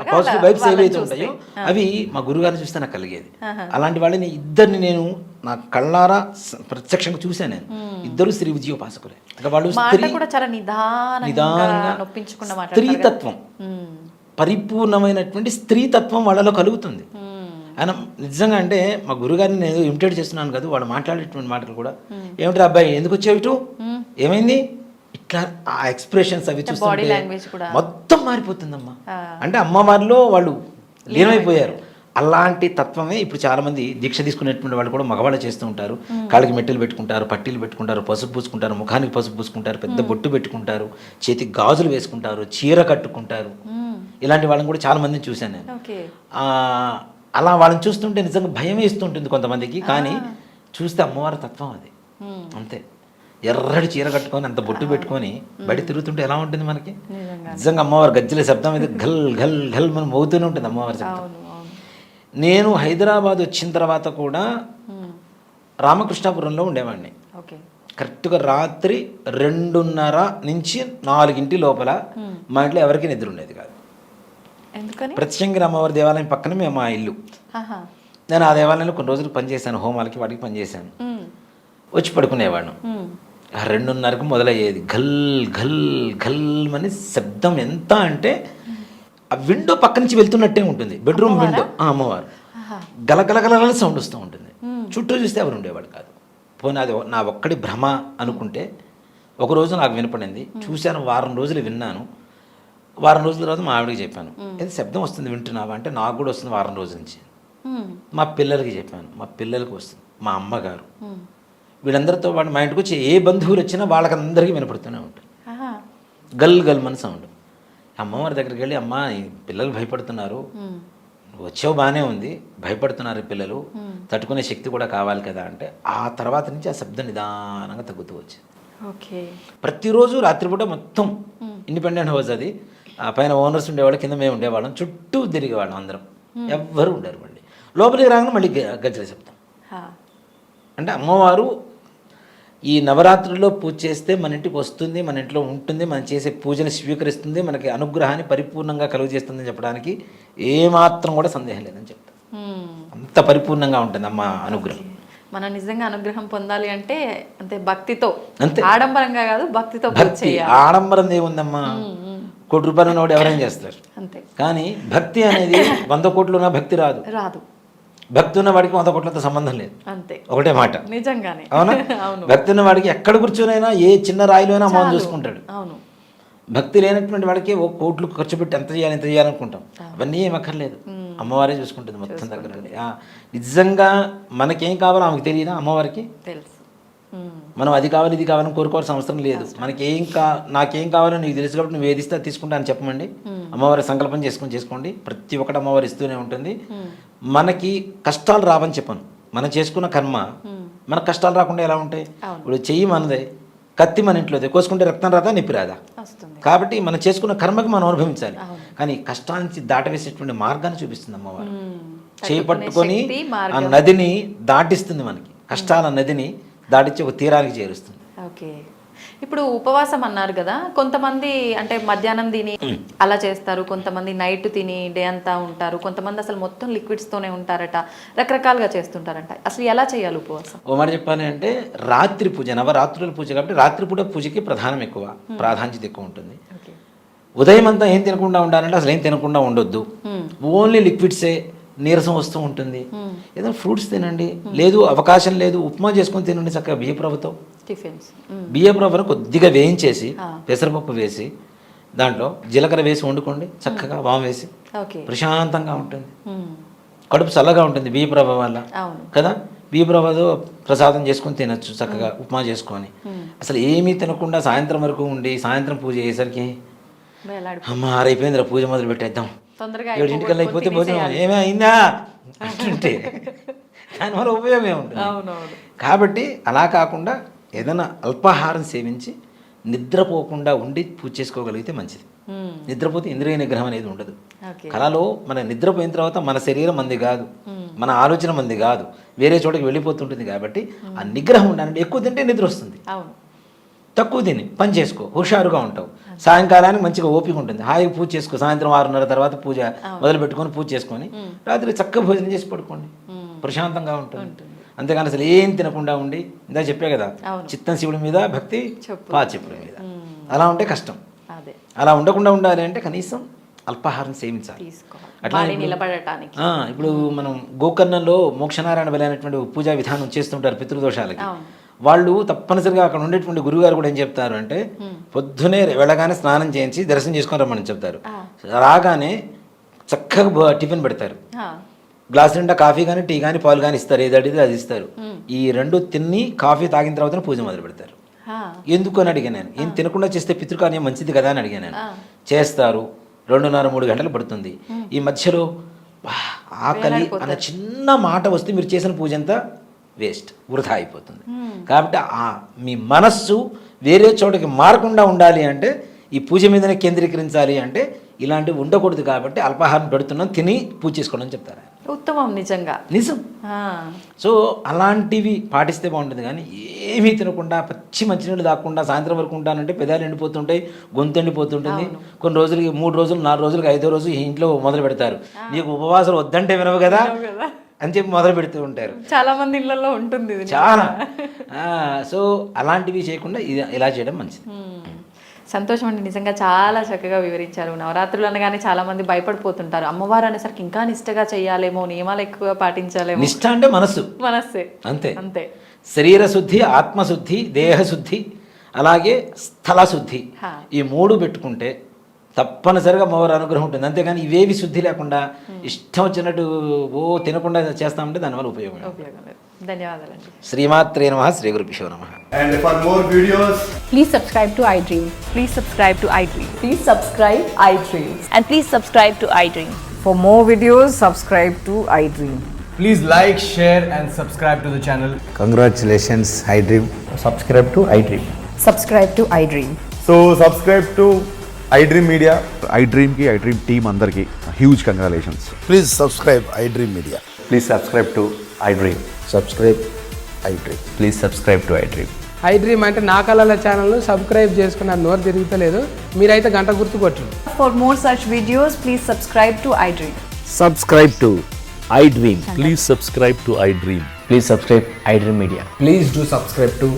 పాజిటివ్ వైబ్స్ ఏవైతే ఉంటాయో అవి మా గురుగారిని చూస్తే నాకు కలిగేది. అలాంటి వాళ్ళని ఇద్దరిని నేను నా కళ్ళారా ప్రత్యక్షంగా చూశాను. నేను ఇద్దరు శ్రీ విజయోపాసకులే. వాళ్ళు నిదానంగా స్త్రీతత్వం, పరిపూర్ణమైనటువంటి స్త్రీతత్వం వాళ్ళలో కలుగుతుంది. ఆయన నిజంగా అంటే మా గురుగారిని నేను ఇమిటేట్ చేస్తున్నాను కదా, వాళ్ళు మాట్లాడేటువంటి మాటలు కూడా, ఏమిటి అబ్బాయి ఎందుకు వచ్చావు ఇటు, ఏమైంది, ఇట్లా ఆ ఎక్స్ప్రెషన్స్ అవి చూస్తుంటే మొత్తం మారిపోతుందమ్మా. అంటే అమ్మవారిలో వాళ్ళు లీనమైపోయారు. అలాంటి తత్వమే ఇప్పుడు చాలామంది దీక్ష తీసుకునేటువంటి వాళ్ళు కూడా మగవాళ్ళు చేస్తూ ఉంటారు. కాళ్ళకి మెట్టెలు పెట్టుకుంటారు, పట్టీలు పెట్టుకుంటారు, పసుపు పూసుకుంటారు, ముఖానికి పసుపు పూసుకుంటారు, పెద్ద బొట్టు పెట్టుకుంటారు, చేతికి గాజులు వేసుకుంటారు, చీర కట్టుకుంటారు. ఇలాంటి వాళ్ళని కూడా చాలా మందిని చూశాను నేను. అలా వాళ్ళని చూస్తుంటే నిజంగా భయం వేస్తుంటుంది కొంతమందికి, కానీ చూస్తే అమ్మవారి తత్వం అది అంతే. ఎర్రటి చీర కట్టుకొని అంత బొట్టు పెట్టుకొని బయట తిరుగుతుంటే ఎలా ఉంటుంది మనకి? నిజంగా అమ్మవారి గజ్జల శబ్దం ఇది ఘల్ ఘల్ ఘల్ మనం మోగుతూనే ఉంటుంది అమ్మవారి శబ్దం. నేను హైదరాబాద్ వచ్చిన తర్వాత కూడా రామకృష్ణాపురంలో ఉండేవాడిని. కరెక్ట్గా రాత్రి 2:30 నుంచి 4 లోపల మా ఇంట్లో ఎవరికి నిద్ర ఉండేది కాదు. ప్రత్యంగిరి అమ్మవారి దేవాలయం పక్కన మా ఇల్లు. నేను ఆ దేవాలయంలో కొన్ని రోజులు పనిచేశాను, హోమాలకి వాటికి పనిచేశాను. వచ్చి పడుకునేవాడు. 2:30కు మొదలయ్యేది ఘల్ ఘల్ ఘల్ అని శబ్దం. ఎంత అంటే ఆ విండో పక్క నుంచి వెళ్తున్నట్టే ఉంటుంది, బెడ్రూమ్ విండో. అమ్మవారు గలగలగల సౌండ్ వస్తూ ఉంటుంది. చుట్టూ చూస్తే ఎవరు ఉండేవాడు కాదు. పోనీ అది నా ఒక్కడి భ్రమ అనుకుంటే ఒక రోజు నాకు వినపడింది, చూశాను, వారం రోజులు విన్నాను. వారం రోజుల తర్వాత మా ఆవిడకి చెప్పాను, ఏదో శబ్దం వస్తుంది వింటున్నావా అంటే, నాకు కూడా వస్తుంది వారం రోజుల నుంచి. మా పిల్లలకి చెప్పాను, మా పిల్లలకి వస్తుంది, మా అమ్మగారు, వీళ్ళందరితో పాటు మా ఇంటికి వచ్చి ఏ బంధువులు వచ్చినా వాళ్ళకందరికీ వినపడుతూనే ఉంటుంది. గల్ గల్ మన సౌండ్. అమ్మవారి దగ్గరికి వెళ్ళి, అమ్మ ఈ పిల్లలు భయపడుతున్నారు, వచ్చావు బాగానే ఉంది, భయపడుతున్నారు ఈ పిల్లలు, తట్టుకునే శక్తి కూడా కావాలి కదా అంటే, ఆ తర్వాత నుంచి ఆ శబ్దం నిదానంగా తగ్గుతూ వచ్చింది. ఓకే. ప్రతిరోజు రాత్రిపూట మొత్తం ఇండిపెండెంట్ హౌస్ అది, ఆ పైన ఓనర్స్ ఉండేవాళ్ళు, కింద మేము ఉండేవాళ్ళం, చుట్టూ తిరిగేవాళ్ళం అందరం, ఎవ్వరు ఉండరు. మళ్ళీ లోపలికి రాగానే మళ్ళీ గజ్జల శబ్దం. అంటే అమ్మవారు ఈ నవరాత్రుల్లో పూజ చేస్తే మన ఇంటికి వస్తుంది, మన ఇంట్లో ఉంటుంది, మనం చేసే పూజని స్వీకరిస్తుంది, మనకి అనుగ్రహాన్ని పరిపూర్ణంగా కలుగజేస్తుందని చెప్పడానికి ఏమాత్రం కూడా సందేహం లేదని చెప్తాను. అంత పరిపూర్ణంగా ఉంటుంది అమ్మ అనుగ్రహం. మనం నిజంగా అనుగ్రహం పొందాలి అంటే అంతే భక్తితో, అంతే, ఆడంబరంగా కాదు, భక్తితో. భక్తి. ఆడంబరం ఏముందమ్మా, కోటి రూపాయలు ఉన్నవాడు ఎవరైనా చేస్తారు, అంతే. కానీ భక్తి అనేది 100 కోట్లు ఉన్న భక్తి రాదు. భక్తి ఉన్న వాడికి 100 కోట్లతో సంబంధం లేదు, అంతే, ఒకటే మాట. నిజంగానే, అవునా? భక్తి ఉన్న వాడికి ఎక్కడ కూర్చొనైనా ఏ చిన్న రాయిలో అయినా అమ్మని చూసుకుంటాడు. అవును. భక్తి లేనటువంటి వాడికి ఓ కోట్లు ఖర్చు పెట్టి ఎంత చేయాలి ఎంత చేయాలనుకుంటాం, అవన్నీ ఏం అక్కర్లేదు, అమ్మవారే చూసుకుంటుంది మొత్తం దగ్గర. నిజంగా మనకేం కావాలో ఆమెకు తెలియదా అమ్మవారికి? తెలుసు. మనం అది కావాలి ఇది కావాలని కోరుకోవాల్సిన అవసరం లేదు. మనకేం నాకేం కావాలో నీకు తెలుసు కాబట్టి నువ్వు ఏదిస్తే అది తీసుకుంటా అని చెప్పమండి, అమ్మవారి సంకల్పం చేసుకోండి. ప్రతి ఒక్కటి అమ్మవారు ఇస్తూనే ఉంటుంది. మనకి కష్టాలు రావని చెప్పను, మనం చేసుకున్న కర్మ మనకు కష్టాలు రాకుండా ఎలా ఉంటాయి? ఇప్పుడు చెయ్యి మనదే, కత్తి మన ఇంట్లోదే, కోసుకుంటే రక్తం రాదా, నొప్పి రాదా? కాబట్టి మనం చేసుకున్న కర్మకి మనం అనుభవించాలి. కానీ కష్టాల నుంచి దాటవేసేటువంటి మార్గాన్ని చూపిస్తుంది అమ్మవారు. చేయి పట్టుకొని ఆ నదిని దాటిస్తుంది, మనకి కష్టాల నదిని దాటించి ఒక తీరానికి చేరుస్తుంది. ఓకే. ఇప్పుడు ఉపవాసం అన్నారు కదా, కొంతమంది అంటే మధ్యాహ్నం తిని అలా చేస్తారు, కొంతమంది నైట్ తిని డే అంతా ఉంటారు, కొంతమంది అసలు మొత్తం లిక్విడ్స్తోనే ఉంటారట, రకరకాలుగా చేస్తుంటారట. అసలు ఎలా చేయాలి ఉపవాసం? ఓ మాట చెప్పాలి అంటే, రాత్రి పూజ, నవరాత్రుల పూజ కాబట్టి రాత్రిపూట పూజకి ప్రాధాన్యత ఎక్కువ ఉంటుంది. ఉదయం అంతా ఏం తినకుండా ఉండాలంటే అసలు ఏం తినకుండా ఉండొద్దు, ఓన్లీ లిక్విడ్సే. నీరసం వస్తూ ఉంటుంది, ఏదైనా ఫ్రూట్స్ తినండి, లేదు అవకాశం లేదు ఉప్మా చేసుకొని తినండి చక్కగా. బియ్యపు రవ్వను కొద్దిగా వేయించేసి పెసరపప్పు వేసి దాంట్లో జీలకర్ర వేసి వండుకోండి చక్కగా, వాము వేసి, ప్రశాంతంగా ఉంటుంది, కడుపు చల్లగా ఉంటుంది బియ్యపు రవ్వ వల్ల కదా. బియ్యపు రవ్వతో ప్రసాదం చేసుకొని తినచ్చు చక్కగా, ఉప్మా చేసుకొని. అసలు ఏమీ తినకుండా సాయంత్రం వరకు ఉండి సాయంత్రం పూజ అయ్యేసరికి అమ్మ ఆరైపోయిందిరా పూజ మొదలు పెట్టేద్దాం, 7 అయిపోతే భోజనం ఏమే అయిందా అంటుంటే దానివల్ల ఉపయోగం ఏముంటుంది? కాబట్టి అలా కాకుండా ఏదైనా అల్పాహారం సేవించి నిద్రపోకుండా ఉండి పూజ చేసుకోగలిగితే మంచిది. నిద్రపోతే ఇంద్రియ నిగ్రహం అనేది ఉండదు. కళలో మన నిద్రపోయిన తర్వాత మన శరీరం మంది కాదు, మన ఆలోచన మంది కాదు, వేరే చోటకి వెళ్ళిపోతుంటుంది. కాబట్టి ఆ నిగ్రహం ఉండాలంటే ఎక్కువ తింటే నిద్ర వస్తుంది, తక్కువ తిని పని చేసుకో, హుషారుగా ఉంటావు. సాయంకాలానికి మంచిగా ఓపిక ఉంటుంది, హాయిగా పూజ చేసుకో. సాయంత్రం 6:30 తర్వాత పూజ మొదలు పెట్టుకొని పూజ చేసుకొని రాత్రి చక్కగా భోజనం చేసి పడుకోండి, ప్రశాంతంగా ఉంటుంది. అంతేగాని అసలు ఏం తినకుండా ఉండి, ఇందా చెప్పే కదా, చిత్తం శివుడి మీద భక్తి పాచెప్పుల మీద, అలా ఉంటే కష్టం. అలా ఉండకుండా ఉండాలి అంటే కనీసం అల్పాహారం సేవించాలి. అట్లా ఇప్పుడు మనం గోకర్ణంలో మోక్షనారాయణ బలైనటువంటి పూజా విధానం చేస్తుంటారు పితృదోషాలకి. వాళ్ళు తప్పనిసరిగా అక్కడ ఉండేటువంటి గురువుగారు కూడా ఏం చెప్తారు అంటే, పొద్దునే వెళ్ళగానే స్నానం చేయించి దర్శనం చేసుకొని రమ్మని చెప్తారు. రాగానే చక్కగా టిఫిన్ పెడతారు, గ్లాస్ నిండా కాఫీ కానీ టీ కానీ పాలు కానీ ఇస్తారు, ఏది అడిగితే అది ఇస్తారు. ఈ 2 తిని కాఫీ తాగిన తర్వాత పూజ మొదలు పెడతారు. ఎందుకు అని అడిగాను నేను. ఏం తినకుండా చేస్తే పితృకార్యం మంచిది కదా అని అడిగాను నేను. చేస్తారు, 2:30-3 గంటలు పడుతుంది. ఈ మధ్యలో ఆకలి అన్న చిన్న మాట వస్తే మీరు చేసిన పూజ అంతా వేస్ట్, వృధా అయిపోతుంది. కాబట్టి మీ మనస్సు వేరే చోటకి మారకుండా ఉండాలి అంటే, ఈ పూజ మీదనే కేంద్రీకరించాలి అంటే ఇలాంటివి ఉండకూడదు. కాబట్టి అల్పాహారం పెడుతున్నాం, తిని పూజ చేసుకోవడం చెప్తారు. ఉత్తమం, నిజంగా నిజం. సో అలాంటివి పాటిస్తే బాగుంటుంది. కానీ ఏమీ తినకుండా పచ్చి మంచినీళ్ళు తాకుండా సాయంత్రం వరకు ఉంటానంటే పెదాలు ఎండిపోతుంటాయి, గొంతు ఎండిపోతుంటుంది. కొన్ని రోజులకి 3 రోజులు 4 రోజులకి 5వ రోజు ఇంట్లో మొదలు పెడతారు, నీకు ఉపవాసాలు వద్దంటే వినవు కదా అని చెప్పి మొదలు పెడుతూ ఉంటారు. చాలా మంది ఇళ్లలో ఉంటుంది చాలా. సో అలాంటివి చేయకుండా ఇలా చేయడం మంచిది. సంతోషం అండి, నిజంగా చాలా చక్కగా వివరించారు. నవరాత్రులు అనగానే చాలా మంది భయపడిపోతుంటారు, అమ్మవారు అనేసరికి ఇంకా నిష్టగా చేయాలేమో, నియమాలు ఎక్కువ పాటించాలేమో. నిష్ట అంటే మనస్సే, అంతే అంతే. శరీర శుద్ధి, ఆత్మశుద్ధి, దేహశుద్ధి, అలాగే స్థలశుద్ధి, హా. ఈ 3 పెట్టుకుంటే తప్పనిసరిగా అమ్మవారి అనుగ్రహం ఉంటుంది. అంతేగాని ఇవేవి శుద్ధి లేకుండా ఇష్టం వచ్చినట్టు తినకుండా చేస్తామంటే దానివల్ల ఉపయోగం లేదు. ఉపయోగం లేదు. ధన్యవాదాలండి. శ్రీమాత్రే నమః, శ్రీ గురుభ్యో నమః. And for more videos, Please subscribe to iDream. Please subscribe to iDream. Please subscribe iDream. And please subscribe to iDream. For more videos, subscribe to iDream. please like, share, and subscribe to the channel. Congratulations, iDream. subscribe to iDream. Subscribe to iDream. So subscribe to iDream Media. iDream की iDream team अंदर की huge congratulations. Please subscribe iDream Media. Please subscribe to iDream. Subscribe iDream. Please subscribe to iDream. iDream అంటే నా కళల ఛానల్ను సబ్స్క్రైబ్ చేసుకున్నారు, నోరు తిరుగుతలేదు. మీరైతే గంట గుర్తు కొట్టండి. For more such videos, please subscribe to iDream. Subscribe to iDream. Please subscribe to iDream. Please subscribe iDream Media. Please do subscribe to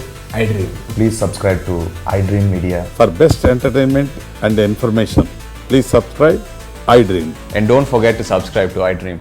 iDream. Please subscribe to iDream Media. For best entertainment and information, please subscribe iDream. And don't forget to subscribe to iDream.